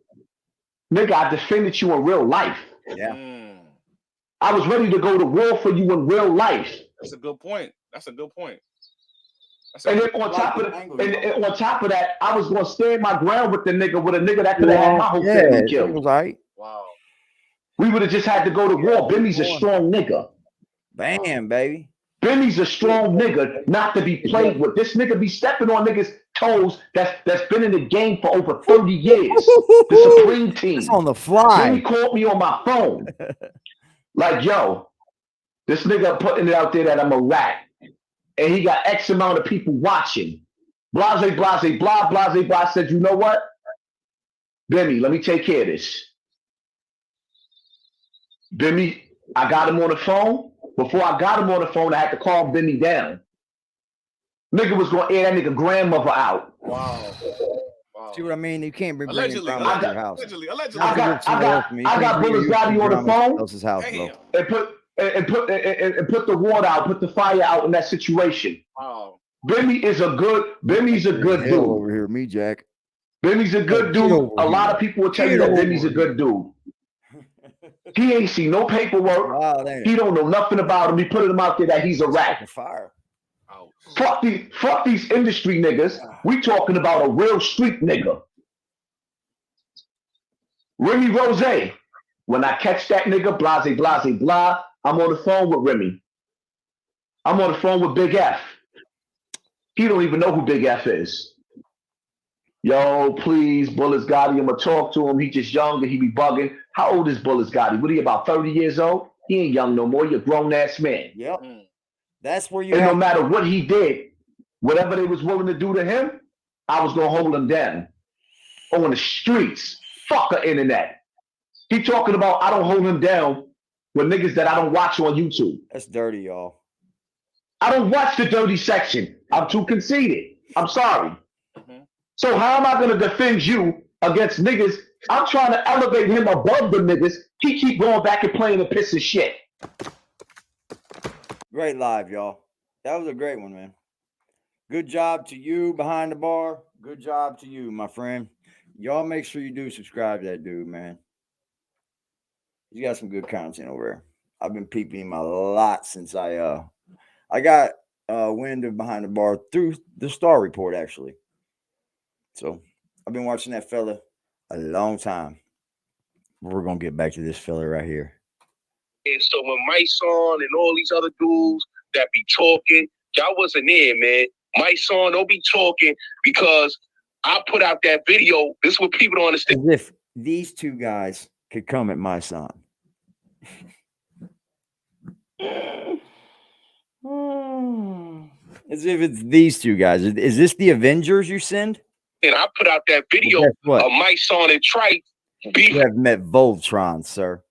Nigga, I defended you in real life.
Yeah.
I was ready to go to war for you in real life.
That's a good point. That's a good point.
And then on top of that, I was gonna stand my ground with a nigga that could have had my whole family killed.
Right.
Wow.
We would have just had to go to war. Billy's a strong nigga.
Bam, baby.
Billy's a strong nigga, not to be played with. This nigga be stepping on niggas' toes that's been in the game for over 30 years. The Supreme Team.
It's on the fly.
Then he called me on my phone. Like, yo, this nigga putting it out there that I'm a rat. And he got X amount of people watching. Blase, blase, blah, blase, blah. I said, you know what? Bimmy, let me take care of this. Bimmy, I got him on the phone. Before I got him on the phone, I had to calm Bimmy down. Nigga was going to air that nigga grandmother out.
Wow.
See what I mean? You can't bring him from your house.
Allegedly.
I got Bullies Gotti on the phone
house, bro.
and put the water out, put the fire out in that situation.
Wow.
Bimmy's a good dude.
Over here, me, Jack.
Bimmy's a good dude. A lot of people will tell you that Bimmy's a good dude. He ain't seen no paperwork. Wow, he don't know nothing about him. He put him out there that he's a rat.
Fire.
Fuck these industry niggas. We talking about a real street nigga. Remy Rose. When I catch that nigga, blase, blase, blah, I'm on the phone with Remy. I'm on the phone with Big F. He don't even know who Big F is. Yo, please, Bullies Gotti, I'm going to talk to him. He just young and he be bugging. How old is Bullies Gotti? What are you, about 30 years old? He ain't young no more. You're a grown-ass man.
Yep. That's where you
And no matter what he did, whatever they was willing to do to him, I was going to hold him down. On the streets. Fuck the internet. He talking about I don't hold him down with niggas that I don't watch on YouTube.
That's dirty, y'all.
I don't watch the dirty section. I'm too conceited. I'm sorry. So how am I going to defend you against niggas? I'm trying to elevate him above the niggas. He keep going back and playing a piece of shit.
Great live, y'all. That was a great one, man. Good job to you behind the bar. Good job to you, my friend. Y'all make sure you do subscribe to that dude, man. He's got some good content over there. I've been peeping him a lot since I got wind of behind the bar through the Star Report, actually. So I've been watching that fella a long time. We're gonna get back to this fella right here.
And so when Myson and all these other dudes that be talking, y'all wasn't there, man. Myson, don't be talking because I put out that video. This is what people don't understand.
As if these two guys could come at my son. As if it's these two guys. Is this the Avengers you send?
And I put out that video of Myson and Tripe.
You have met Voltron, sir.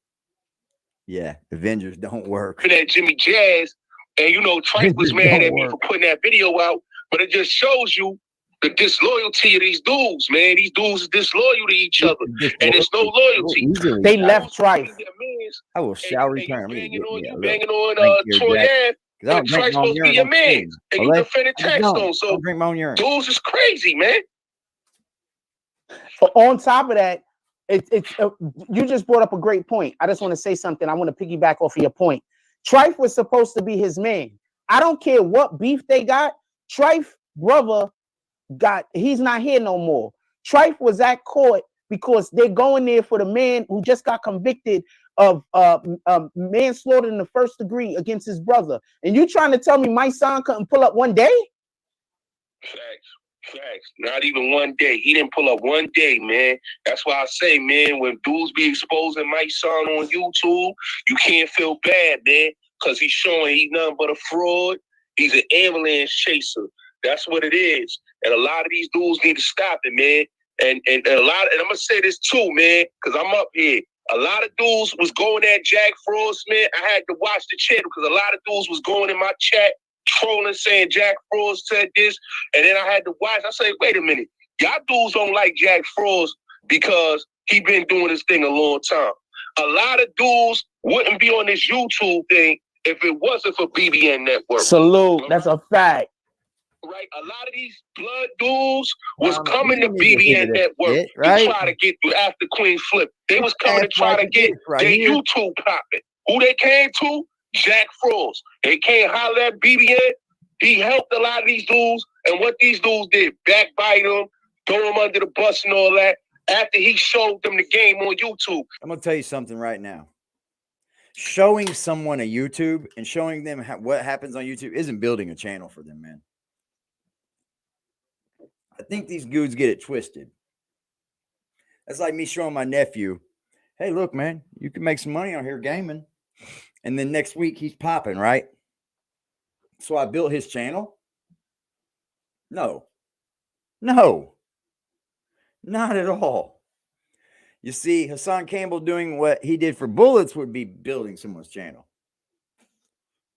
Yeah, Avengers don't work.
That Jimmy Jazz And you know, Trife was mad at me for putting that video out, but it just shows you the disloyalty of these dudes, man. These dudes is disloyal to each other, and there's no loyalty.
They left Trife.
I will shall return.
Banging on Troy Ave, and Trife supposed to be your man, and you defended Taxstone. So dudes is crazy, man.
But on top of that, you just brought up a great point. I just want to say something. I want to piggyback off of your point. Trife was supposed to be his man. I don't care what beef they got. Trife brother he's not here no more. Trife was at court because they're going there for the man who just got convicted of manslaughter in the first degree against his brother. And you trying to tell me my son couldn't pull up one day?
Facts. Not even one day. He didn't pull up one day, man. That's why I say, man, when dudes be exposing my son on YouTube, you can't feel bad, man, because he's showing he's nothing but a fraud. He's an ambulance chaser. That's what it is. And a lot of these dudes need to stop it, man. And I'm gonna say this too, man, because I'm up here. A lot of dudes was going at Jack Frost, man. I had to watch the channel because a lot of dudes was going in my chat trolling, saying Jack Frost said this, and then I had to watch. I say, wait a minute, y'all dudes don't like Jack Frost because he been doing this thing a long time. A lot of dudes wouldn't be on this YouTube thing if it wasn't for BBN Network.
Salute, that's a fact.
Right, a lot of these blood dudes was coming to BBN Network to try to get through after Queen Flip. They was coming to try to get their YouTube popping. Who they came to? Jack Frost. They can't holler at BBN. He helped a lot of these dudes, and what these dudes did, backbite them, throw them under the bus and all that, after he showed them the game on YouTube.
I'm going to tell you something right now. Showing someone a YouTube and showing them what happens on YouTube isn't building a channel for them, man. I think these dudes get it twisted. That's like me showing my nephew, hey, look, man, you can make some money on here gaming. And then next week he's popping, right? So I built his channel. No, not at all. You see, Hassan Campbell doing what he did for Bullets would be building someone's channel.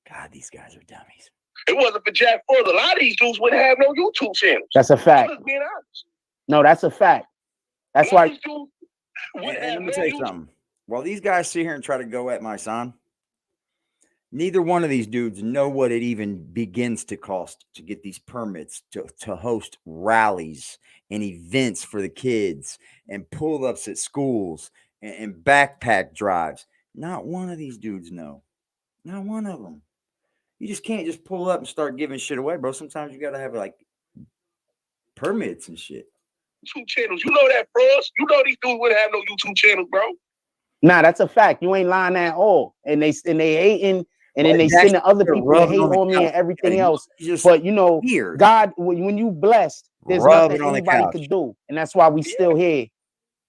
God, these guys are dummies.
It wasn't for Jack Frost. A lot of these dudes wouldn't have no YouTube channels.
That's a fact.
I'm just being honest.
No, that's a fact. That's why.
And let me tell you something. While these guys sit here and try to go at my son, neither one of these dudes know what it even begins to cost to get these permits to host rallies and events for the kids and pull-ups at schools and backpack drives. Not one of these dudes know. Not one of them. You just can't just pull up and start giving shit away, bro. Sometimes you got to have like permits and shit.
YouTube channels. You know that, Frost. You know these dudes wouldn't have no YouTube channels, bro.
Nah, that's a fact. You ain't lying at all. And they hating, and then they sending other people to hate on me and everything else. But you know, God, when you blessed, there's nothing anybody could do, and that's why we still here.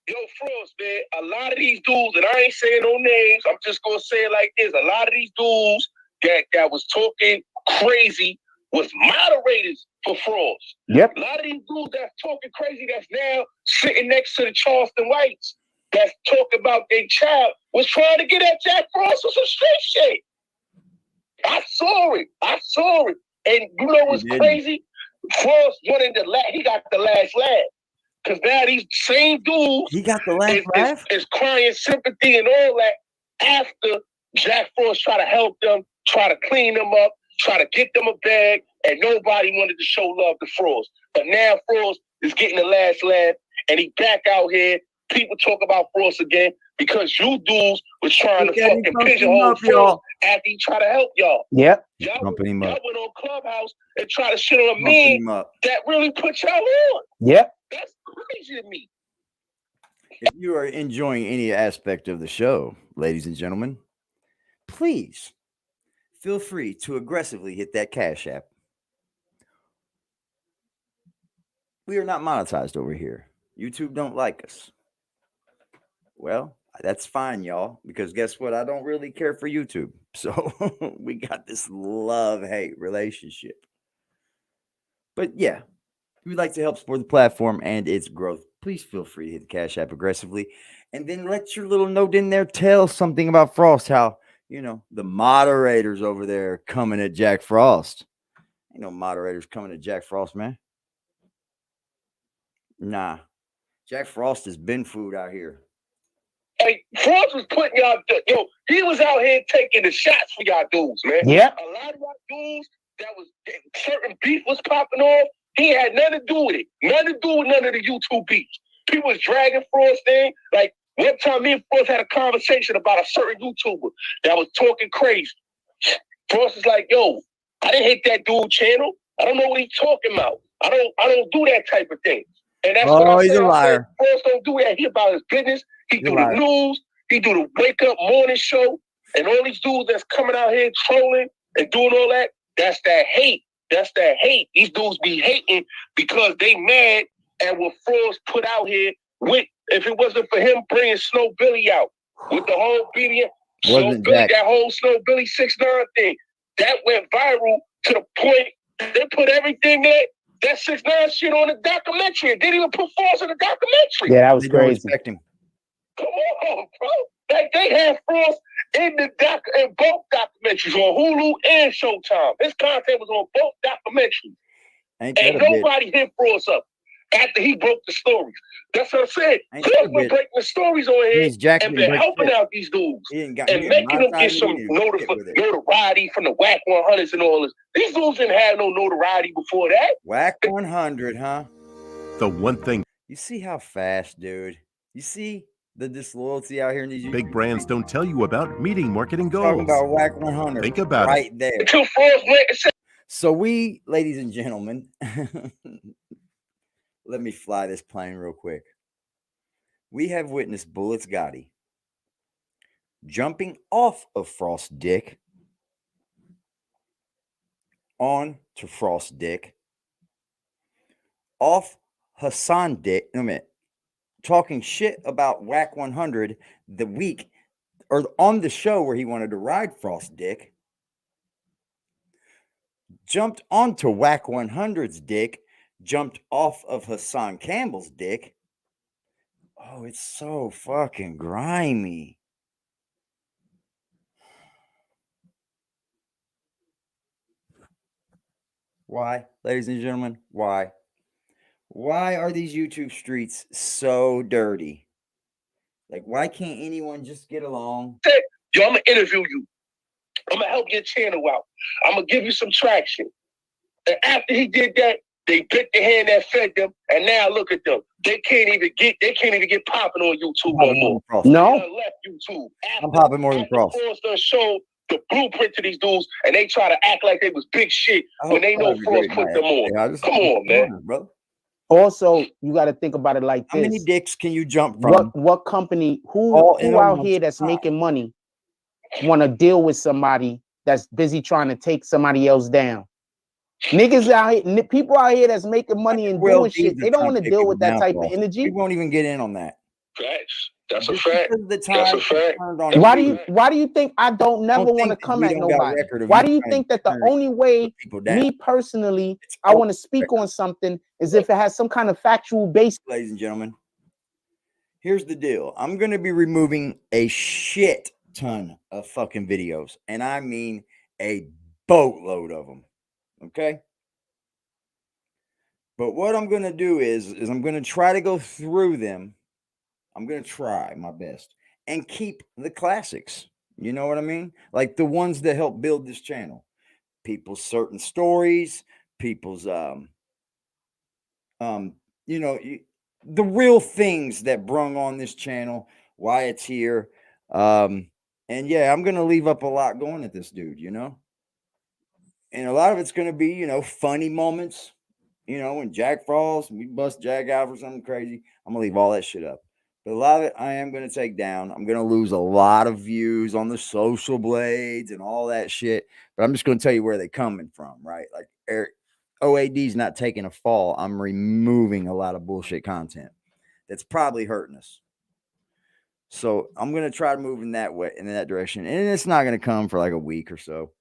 Yo, Frost, man, a lot of these dudes, and I ain't saying no names, I'm just gonna say it like this: a lot of these dudes that was talking crazy was moderators for Frost.
Yep.
A lot of these dudes that's talking crazy that's now sitting next to the Charleston Whites that's talking about their child was trying to get at Jack Frost with some straight shit. I saw it. And you know what's crazy? Frost wanted he got the last laugh. Because now these same dudes
he got the last laugh?
Is crying sympathy and all that after Jack Frost try to help them, try to clean them up, try to get them a bag, and nobody wanted to show love to Frost. But now Frost is getting the last laugh, and he back out here. People talk about Frost again because you dudes was trying to fucking pigeonhole Frost after he tried to help y'all.
Yep.
Y'all went on Clubhouse and tried to shit on a man that really put y'all on.
Yep.
That's crazy to me.
If you are enjoying any aspect of the show, ladies and gentlemen, please feel free to aggressively hit that Cash App. We are not monetized over here. YouTube don't like us. Well, that's fine, y'all, because guess what? I don't really care for YouTube. So we got this love-hate relationship. But yeah, if you'd like to help support the platform and its growth, please feel free to hit the Cash App aggressively. And then let your little note in there tell something about Frost, how you know, the moderators over there coming at Jack Frost. Ain't no moderators coming at Jack Frost, man. Nah. Jack Frost has been food out here.
Hey, Frost was putting y'all, he was out here taking the shots for y'all dudes, man.
Yeah.
A lot of y'all dudes that was certain beef was popping off. He had nothing to do with it. Nothing to do with none of the YouTube beefs. People was dragging Frost in. Like, one time me and Frost had a conversation about a certain YouTuber that was talking crazy. Frost is like, yo, I didn't hit that dude channel. I don't know what he's talking about. I don't do that type of thing. And that's what I
he's
said.
a liar.
Frost don't do that. He about his business. He do the news. He do the wake up morning show. And all these dudes that's coming out here trolling and doing all that, that's that hate. That's that hate. These dudes be hating because they mad at what Frost put out here with, if it wasn't for him bringing Snow Billy out with the whole video, that whole Snow Billy 6ix9ine thing, that went viral to the point they put everything that 6ix9ine shit on the documentary. They didn't even put Frost in the documentary.
Yeah, that was crazy.
Come on, bro. Like, they have Frost in both documentaries on Hulu and Showtime. His content was on both documentaries. And nobody hit Frost up after he broke the stories. That's what I said. Frost been breaking the stories on here and been helping out these dudes and making them get some notoriety from the Wack 100s and all this. These dudes didn't have no notoriety before that.
Wack 100, huh?
The one thing.
You see how fast, dude? You see the disloyalty out here in these
big brands don't tell you about meeting marketing goals.
Talking about Wack 100.
Think about
right
it.
There. So we, ladies and gentlemen, let me fly this plane real quick. We have witnessed Bullies Gotti jumping off of Frost dick on to Frost dick, off Hassan dick. No, minute. Talking shit about Wack 100 the week or on the show where he wanted to ride Frost dick, jumped onto Wack 100's dick, jumped off of Hassan Campbell's dick. Oh, it's so fucking grimy. Why, ladies and gentlemen? Why? Why are these YouTube streets so dirty? Like, why can't anyone just get along?
Yo, I'm going to interview you. I'm going to help your channel out. I'm going to give you some traction. And after he did that, they bit the hand that fed them, and now look at them. They can't even get popping on YouTube no more.
No.
They left YouTube.
I'm popping more than Frost.
Frost done showed the blueprint to these dudes, and they try to act like they was big shit when they know Frost put them on. Come on, man.
Bro.
Also, you got to think about it like this.
How many dicks can you jump from?
What company, who out here that's making money want to deal with somebody that's busy trying to take somebody else down? Niggas out here, people out here that's making money and doing shit, they don't want to deal with that type of energy.
We won't even get in on that.
Facts. That's a fact. That's a fact.
Why do you think I don't never want to come at nobody? Why do you think that the only way me personally I want to speak on something is if it has some kind of factual base?
Ladies and gentlemen, here's the deal. I'm going to be removing a shit ton of fucking videos, and I mean a boatload of them. Okay? But what I'm going to do is I'm going to try to go through them. I'm going to try my best and keep the classics. You know what I mean? Like the ones that help build this channel. People's certain stories, people's, you know, the real things that brung on this channel, why it's here. And yeah, I'm going to leave up a lot going at this dude, you know? And a lot of it's going to be, you know, funny moments. You know, when Jack falls, we bust Jack out for something crazy. I'm going to leave all that shit up. But a lot of it I am going to take down. I'm going to lose a lot of views on the social blades and all that shit. But I'm just going to tell you where they're coming from, right? Like Eric, OAD's not taking a fall. I'm removing a lot of bullshit content that's probably hurting us. So I'm going to try to move in that way, in that direction. And it's not going to come for like a week or so.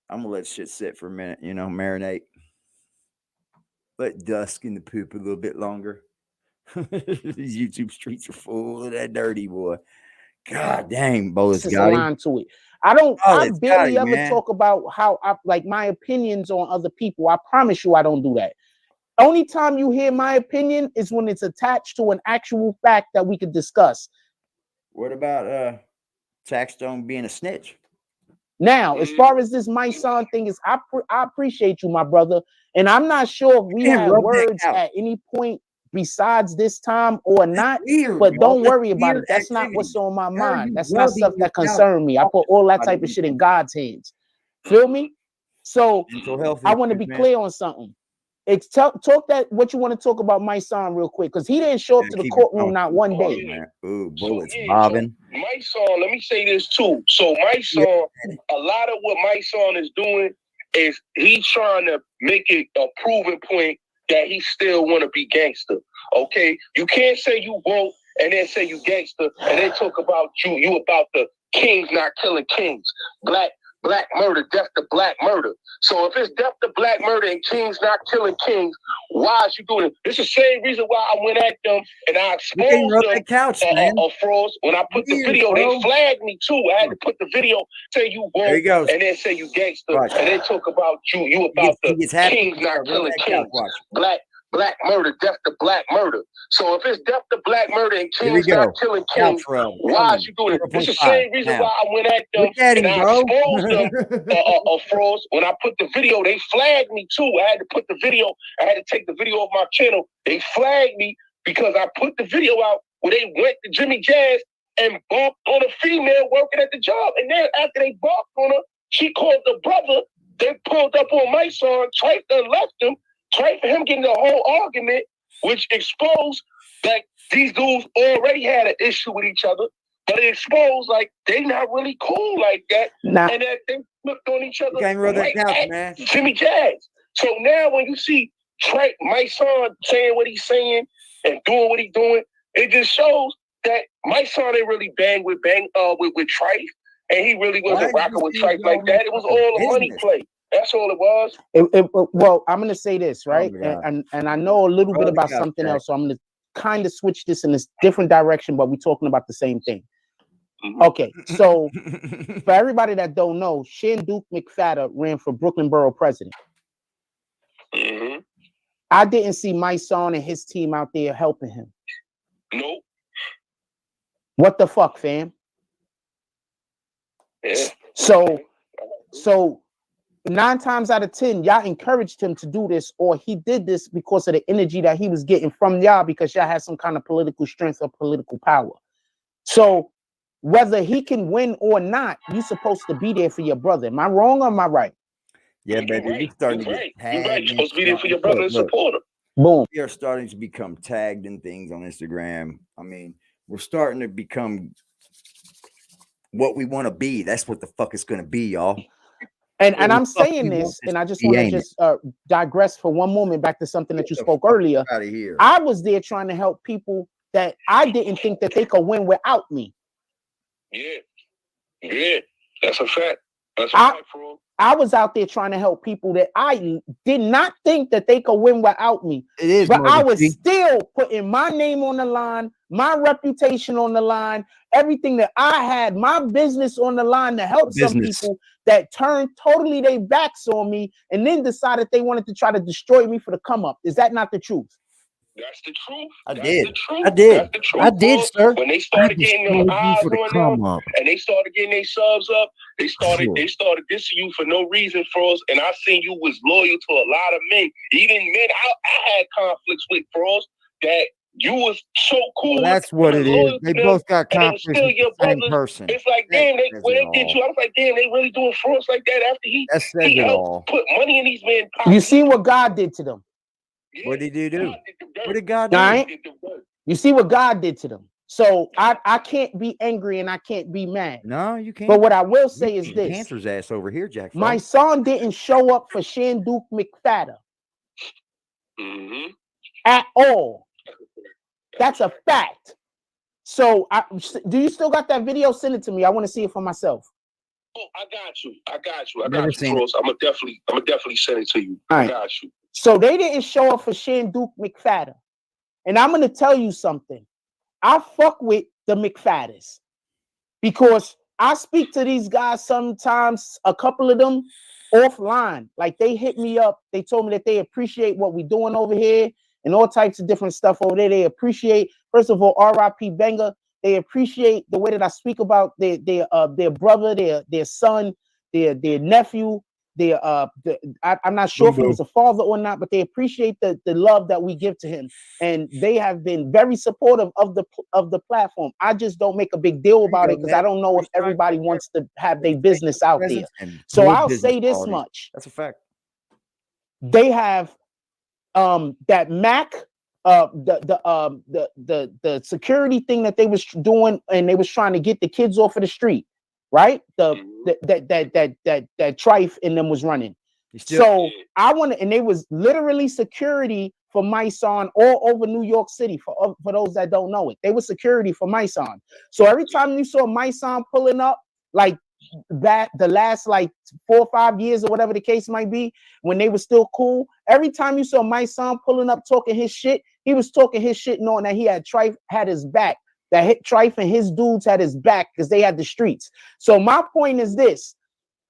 I'm going to let shit sit for a minute, you know, marinate. Let dusk in the poop a little bit longer. These YouTube streets are full of that dirty boy. God dang, Bullies
There's a
Gotti.
line to it. I
Bullies
barely
Gotti,
ever
man.
talk about how I like my opinions on other people. I promise you I don't do that. Only time you hear my opinion is when it's attached to an actual fact that we could discuss.
What about Taxstone being a snitch?
Now, as far as this my son thing is, I appreciate you, my brother. And I'm not sure if we had words at any point besides this time or not, but don't worry about it. That's not what's on my mind. That's not stuff that concerns me. I put all that type of shit in God's hands. Feel me? So I want to be clear on something. Talk that what you want to talk about my son real quick, because he didn't show up to the courtroom not one day.
Ooh, bullets
So
bobbing.
my son, let me say this too. So my son, a lot of what my son is doing is he's trying to make it a proven point that he still want to be gangster. Okay, you can't say you woke and then say you gangster and then talk about you about the kings not killing kings, black murder, death to black murder. So if it's death to black murder and kings not killing kings, why is you doing it? This is the same reason why I went at them and I exposed them of frauds. When I put the video, they flagged me too. I had to put the video, say you woke, and then say you gangster, and then talk about you about the kings not killing kings, black murder, death to black murder. So if it's death to black murder and kings not killing kings, why is you doing it? This is the same reason why I went at them and I exposed them of frauds. When I put the video, they flagged me too. I had to put the video, I had to take the video off my channel. They flagged me because I put the video out where they went to Jimmy Jazz and bumped on a female working at the job. And then after they bumped on her, she called the brother. They pulled up on my son, tried to left him. Tried for him getting the whole argument, which exposed that these dudes already had an issue with each other, but it exposed like they not really cool like that, and that they looked on each other right at Jimmy Jazz. So now when you see my son saying what he's saying and doing what he's doing, it just shows that my son ain't really bang with Trife, and he really wasn't rocking with Trife like that. It was all a money play. That's all it was.
Well, I'm going to say this, right? And I know a little bit about something else, so I'm going to kind of switch this in this different direction, but we're talking about the same thing. Okay, so for everybody that don't know, Shanduke McFadder ran for Brooklyn Borough president. I didn't see my son and his team out there helping him.
Nope.
What the fuck, fam?
Yeah.
So 9 times out of 10, y'all encouraged him to do this, or he did this because of the energy that he was getting from y'all, because y'all had some kind of political strength or political power. So whether he can win or not, you're supposed to be there for your brother. Am I wrong or am I right?
Yeah, baby, you're starting to get tagged.
You're supposed to be there for your brother and support him.
Boom.
We are starting to become tagged in things on Instagram. I mean, we're starting to become what we want to be. That's what the fuck it's going to be, y'all.
And I'm saying this, and I just want to just digress for one moment back to something that you spoke earlier.
Out of here.
I was there trying to help people that I didn't think that they could win without me.
Yeah, that's a fact. That's a fact, bro.
I was out there trying to help people that I did not think that they could win without me.
It is,
but I was still putting my name on the line, my reputation on the line, everything that I had, my business on the line to help some people that turned totally their backs on me and then decided they wanted to try to destroy me for the come up. Is that not the truth?
That's the truth.
I
That's
did.
The truth.
I did.
That's the truth,
I did, sir.
When they started getting them eyes on them, and they started getting their subs up, they started dissing you for no reason, Froze. And I seen you was loyal to a lot of men, even men I had conflicts with, Froze, that you was so cool.
Well, that's what it is. They both got conflicts with the same person.
It's like, damn, when they get you, I was like, damn, they really doing Froze like that after he helped put money in these men's pockets.
You see what God did to them.
What did he do? What did God do?
Right? You see what God did to them. So I can't be angry and I can't be mad.
No, you can't.
But what I will say is this.
Cancer's ass over here, Jack.
My son didn't show up for Shanduke McFadder at all. That's a fact. So do you still got that video? Send it to me. I want to see it for myself.
Oh, I got you. I got you, Froze. I'm gonna definitely send it to you.
I
got you.
So they didn't show up for Shanduke McFadder. And I'm going to tell you something. I fuck with the McFadders. because I speak to these guys sometimes, a couple of them offline. Like they hit me up. They told me that they appreciate what we're doing over here and all types of different stuff over there. They appreciate, first of all, R.I.P. Benga. They appreciate the way that I speak about their brother, their son, their nephew. I'm not sure if he was a father or not, but they appreciate the love that we give to him, and they have been very supportive of the platform. I just don't make a big deal about it because I don't know if everybody wants to have their business out there. So I'll say this much:
that's a fact.
They have that Mac, the security thing that they was doing, and they was trying to get the kids off of the street. Right, that Trife and them was running. So I want to, and they was literally security for my son all over New York City. For those that don't know it, they were security for my son. So every time you saw my son pulling up, like that, the last like 4 or 5 years or whatever the case might be, when they were still cool, every time you saw my son pulling up talking his shit, he was talking his shit knowing that he had Trife had his back. That hit Trife and his dudes had his back because they had the streets. So my point is this: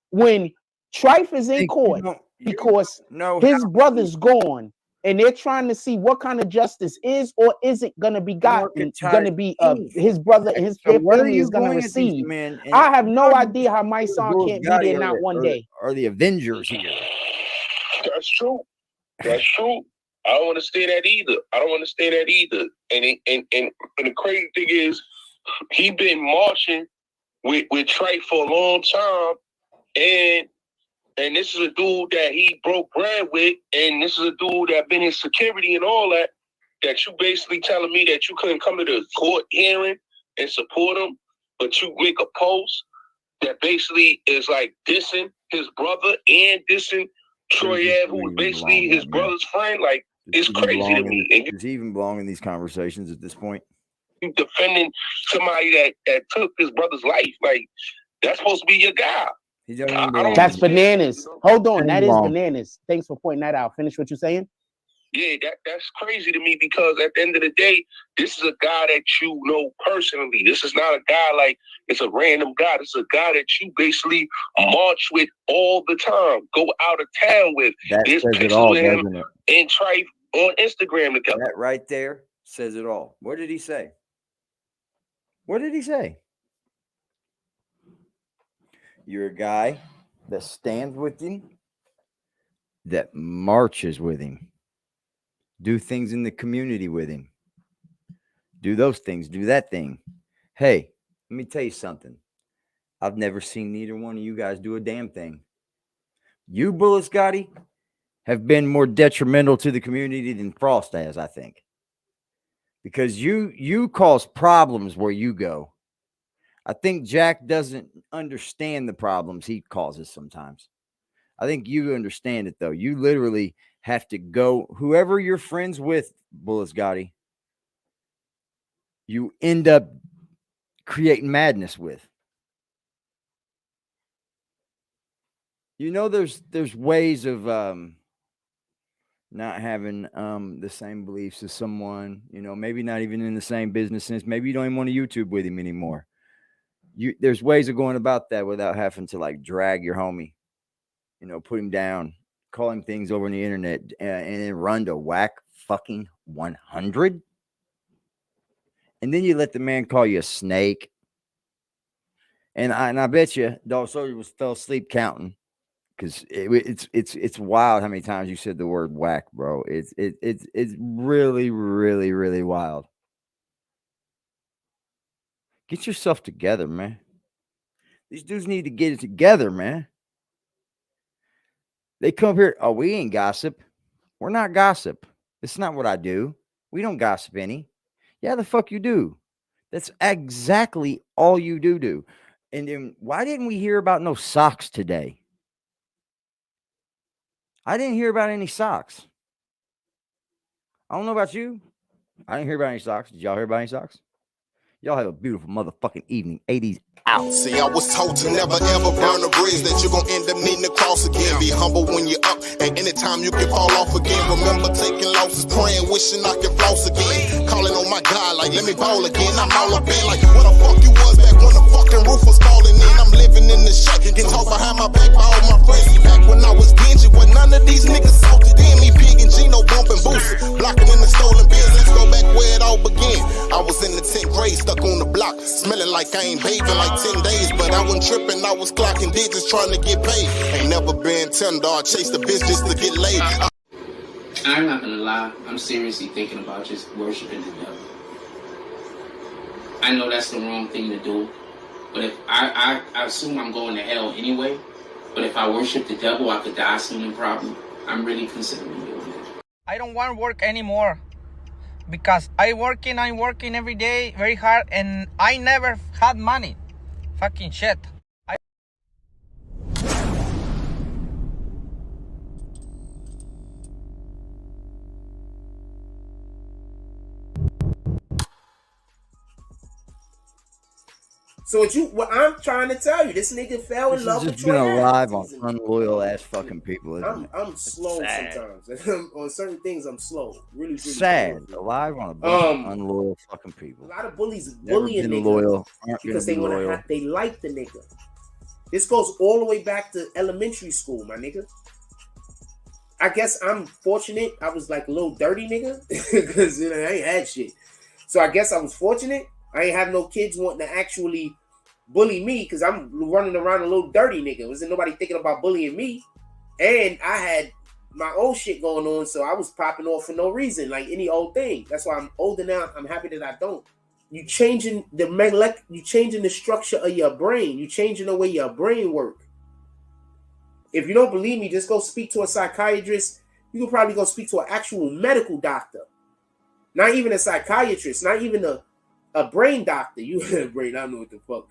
when Trife is in court because his brother's gone, and they're trying to see what kind of justice is or isn't going to be gotten, going to be his brother and his family is going to receive. I have no idea how my son can't be there not one day.
Are the Avengers here?
That's true. That's true. I don't understand that either. And the crazy thing is, he been marching with Trey for a long time, and this is a dude that he broke bread with, and this is a dude that been in security and all that. That you basically telling me that you couldn't come to the court hearing and support him, but you make a post that basically is like dissing his brother and dissing Troy Ave, who was basically his brother's friend. Like, it's crazy to me. And
does he even belong in these conversations at this point?
You defending somebody that took his brother's life. Like, that's supposed to be your guy.
That's bananas. Hold on. That is bananas. Thanks for pointing that out. Finish what you're saying.
Yeah, that's crazy to me because at the end of the day, this is a guy that you know personally. This is not a guy like it's a random guy. This is a guy that you basically march with all the time, go out of town with.
That
There's
says it
pictures
all,
with him
doesn't it?
and Trife on Instagram together.
That right there says it all. What did he say? What did he say? You're a guy that stands with him, that marches with him. Do things in the community with him. Do those things. Do that thing. Hey, let me tell you something. I've never seen neither one of you guys do a damn thing. You, Bullies Gotti, have been more detrimental to the community than Frost has, I think. Because you cause problems where you go. I think Jack doesn't understand the problems he causes sometimes. I think you understand it, though. You literally have to go, whoever you're friends with, Bullies Gotti, you end up creating madness with. You know, there's ways of not having the same beliefs as someone, you know, maybe not even in the same business sense. Maybe you don't even want to YouTube with him anymore. There's ways of going about that without having to like drag your homie, you know, put him down, call him things over on the internet, and then run to Wack fucking 100. And then you let the man call you a snake. And I bet you Dog Soldier fell asleep counting, because it's wild how many times you said the word whack, bro. It's really, really, really wild. Get yourself together, man. These dudes need to get it together, man. They come here. Oh, we ain't gossip. We're not gossip. It's not what I do. We don't gossip any. Yeah, the fuck you do. That's exactly all you do. And then why didn't we hear about no socks today? I didn't hear about any socks. I don't know about you. I didn't hear about any socks. Did y'all hear about any socks? Y'all have a beautiful motherfucking evening. 80s out.
See, I was told to never ever burn a bridge that you're gonna end up needing to cross again. Be humble when you're up, and anytime you can fall off again. Remember taking losses, praying, wishing I could floss again. Calling on my God, like, let me ball again. I'm all up in, like, where the fuck you was back when the fucking roof was falling in? I'm living in the shack, can talk behind my back by all my friends. Back when I was dingy, when none of these niggas salted in me. Big and Gino bumping booster, blocking in the stolen biz. Let's go back where it all began. I was in the 10th grade, stuck on the block, smelling like I ain't bathing like 10 days, but I wasn't tripping, I was clocking digits trying to get paid. Ain't never been tender, I chased the bitch just to get laid.
I'm not gonna lie, I'm seriously thinking about just worshiping the devil. I know that's the wrong thing to do, but if I assume I'm going to hell anyway, but if I worship the devil, I could die soon and probably. I'm really considering doing it.
I don't want to work anymore because I'm working every day very hard and I never had money. Fucking shit.
So what I'm trying to tell you, this nigga fell in love with
Just been
Troy
alive
Adams.
on unloyal ass fucking people, isn't it?
I'm slow
Sad.
sometimes. On certain things, I'm slow. Really
Sad.
slow.
Alive on a bunch of unloyal fucking people.
A lot of bullies
Never
bully a
been
nigga
loyal, aren't
because
gonna
they
be
want
loyal.
to. They like the nigga. This goes all the way back to elementary school, my nigga. I guess I'm fortunate. I was like a little dirty nigga because I ain't had shit. So I guess I was fortunate. I ain't have no kids wanting to actually bully me because I'm running around a little dirty nigga. Wasn't nobody thinking about bullying me. And I had my own shit going on, so I was popping off for no reason, like any old thing. That's why I'm older now. I'm happy that I don't. You changing the structure of your brain. You changing the way your brain work. If you don't believe me, just go speak to a psychiatrist. You can probably go speak to an actual medical doctor. Not even a psychiatrist, not even a brain doctor. You have a brain, I don't know what the fuck.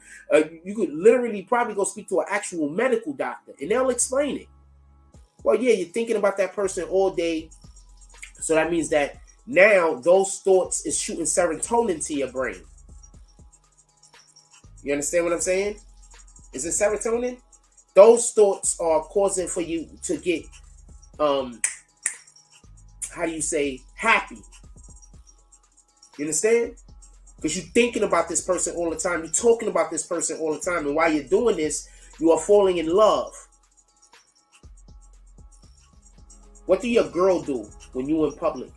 You could literally probably go speak to an actual medical doctor and they'll explain it. Well, yeah, you're thinking about that person all day. So that means that now those thoughts is shooting serotonin to your brain. You understand what I'm saying? Is it serotonin? Those thoughts are causing for you to get, how do you say, happy. You understand? Because you're thinking about this person all the time. You're talking about this person all the time. And while you're doing this, you are falling in love. What do your girl do when you in public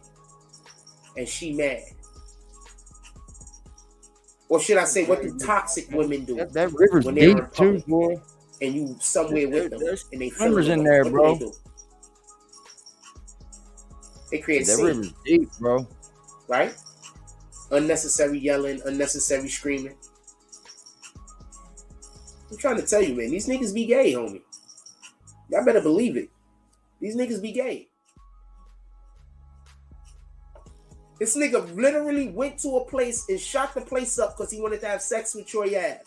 and she mad? Or should I say, what do toxic women do?
That river's
when they're
deep
in public
too, boy.
and you somewhere with them and they
Swimmers
feeling
in
it?
there,
What
bro.
do? They create a
That
scene.
river's deep, bro.
Right? Unnecessary yelling, unnecessary screaming. I'm trying to tell you, man, these niggas be gay, homie. Y'all better believe it. These niggas be gay. This nigga literally went to a place and shot the place up because he wanted to have sex with Troy Ave.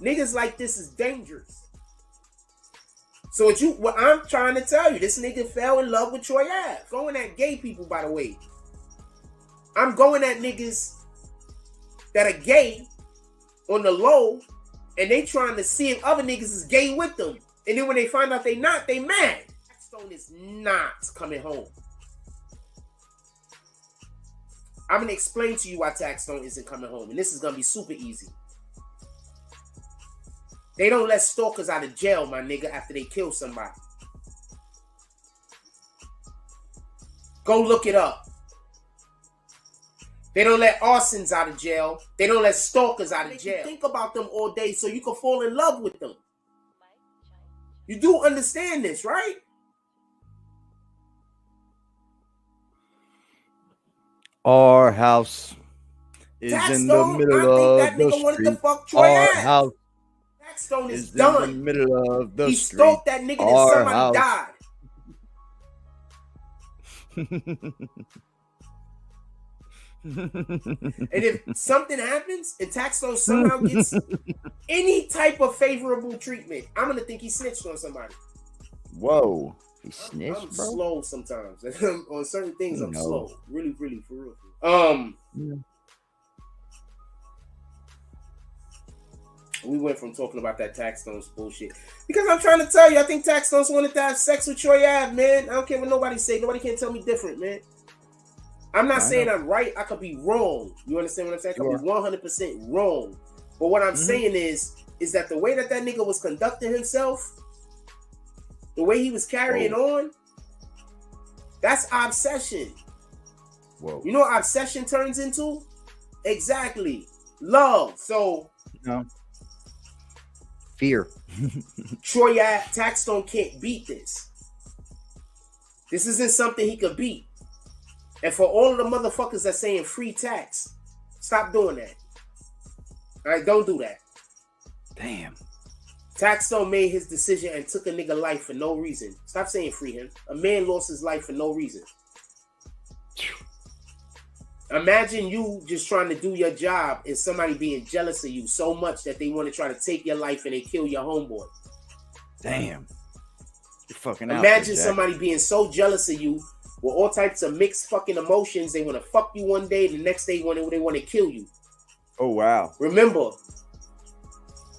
Niggas like this is dangerous. So what I'm trying to tell you, this nigga fell in love with Troy Ave. Going at gay people, by the way. I'm going at niggas that are gay on the low, and they trying to see if other niggas is gay with them. And then when they find out they not, they mad. Stone is not coming home. I'm going to explain to you why Taxstone isn't coming home. And this is going to be super easy. They don't let stalkers out of jail, my nigga, after they kill somebody. Go look it up. They don't let arsons out of jail. They don't let stalkers out of jail. Think about them all day so you can fall in love with them. You do understand this, right?
Our house is in the
Taxstone,
middle
I
of
think that
the
nigga wanted to
street.
fuck Troy
Our
Ave.
house
Taxstone is
is in
done.
the middle of the
He
street.
stalked that nigga and
Our
somebody
house.
died. And if something happens and Taxstone somehow gets any type of favorable treatment, I'm gonna think he snitched on somebody.
Whoa. He snitched,
I'm
bro?
slow sometimes. On certain things, I'm
No.
slow. Really, really, for real. We went from talking about that Taxstone's bullshit. Because I'm trying to tell you, I think Taxstone's wanted to have sex with Troy Ave, man. I don't care what nobody say. Nobody can tell me different, man. I'm not saying I'm right. I could be wrong. You understand what I'm saying? I could be 100% wrong. But what I'm saying is that the way that nigga was conducting himself, the way he was carrying on, that's obsession.
Whoa.
You know what obsession turns into? Exactly. Love. So,
fear.
Troy Taxstone can't beat this. This isn't something he could beat. And for all of the motherfuckers that saying free tax, stop doing that. All right, don't do that.
Damn.
Taxstone made his decision and took a nigga life for no reason. Stop saying free him. A man lost his life for no reason. Imagine you just trying to do your job and somebody being jealous of you so much that they want to try to take your life and they kill your homeboy.
Damn. You're fucking out.
Imagine somebody being so jealous of you with all types of mixed fucking emotions. They want to fuck you one day, the next day they want to kill you.
Oh, wow.
Remember,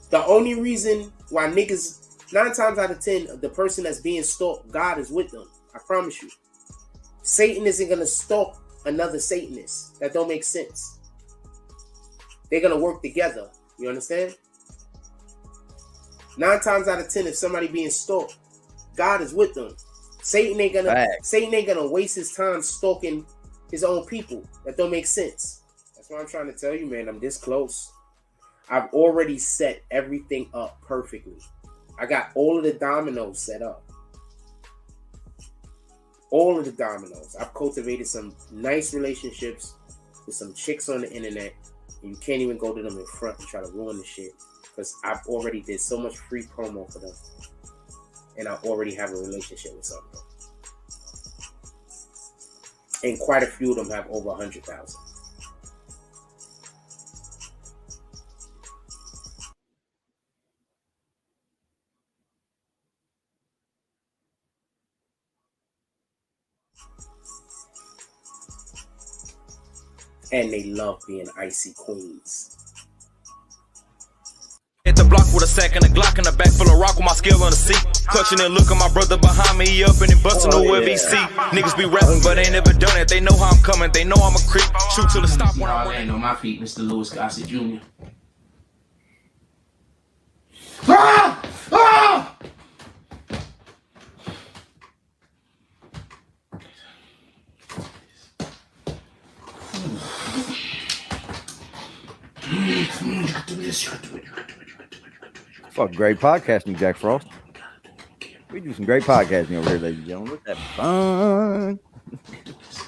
the only reason why niggas, 9 times out of 10, the person that's being stalked, God is with them. I promise you. Satan isn't going to stalk another Satanist. That don't make sense. They're going to work together. You understand? 9 times out of 10, if somebody being stalked, God is with them. Satan ain't gonna waste his time stalking his own people. That don't make sense. That's what I'm trying to tell you, man. I'm this close. I've already set everything up perfectly. I got all of the dominoes set up. All of the dominoes. I've cultivated some nice relationships with some chicks on the internet, and you can't even go to them in front and try to ruin the shit, because I've already did so much free promo for them. And I already have a relationship with some of them. And quite a few of them have over 100,000. And they love being icy queens.
At the block with a sack and a Glock in the back full of rock with my skill on the seat. Clutching and looking, my brother behind me, he up and he busting whoever he see. Niggas be rapping, but they never done it. They know how I'm coming, they know I'm a creep. Shoot till the stop when I
land on my feet, Mr. Louis Gossett Jr.
Fuck, great podcasting, Jack Frost. We do some great podcasting over here, ladies and gentlemen. Look at that fun.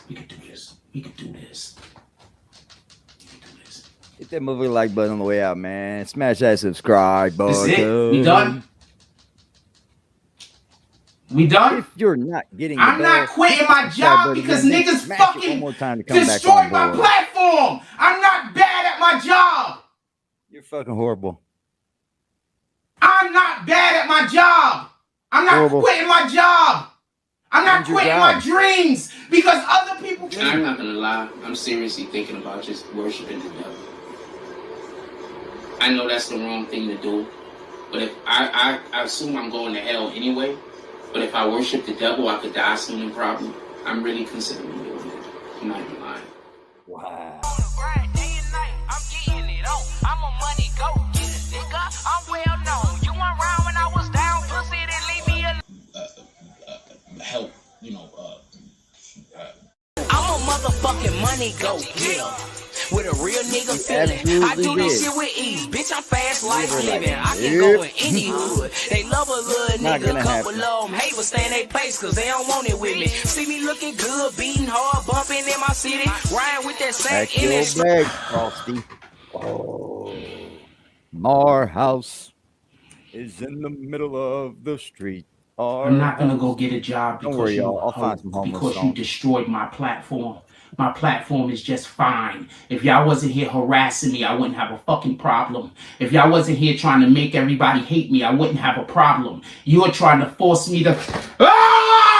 We can do this. We can do this.
Hit that movie like button on the way out, man. Smash that subscribe button.
That's it. We done. We done.
If you're not getting,
I'm not quitting my job because niggas fucking destroyed my platform. I'm not bad at my job.
You're fucking horrible.
I'm not bad at my job. I'm not quitting my job. I'm not quitting my dreams because other people can. I'm not gonna lie. I'm seriously thinking about just worshiping the devil. I know that's the wrong thing to do, but if I assume I'm going to hell anyway. But if I worship the devil, I could die soon and probably. I'm really considering doing it. I'm not even lying.
Wow.
I'm a money go getter, nigga. I'm well known. You weren't around when I was down, pussy, then leave me alone.
Help, you know.
I'm a motherfucking money go getter. With a real nigga feeling. I do this shit with ease. Bitch, I'm fast life living. I can go in any hood. They love a little nigga. Couple of them hate but stay in their place because they don't want it with me. See me looking good, beating hard, bumping in my city. Riding with that sack in that
street. Frosty. Oh. Our house is in the middle of the street.
I'm not going to go get a job because, you destroyed my platform. My platform is just fine. If y'all wasn't here harassing me, I wouldn't have a fucking problem. If y'all wasn't here trying to make everybody hate me, I wouldn't have a problem. You're trying to force me to... Ah!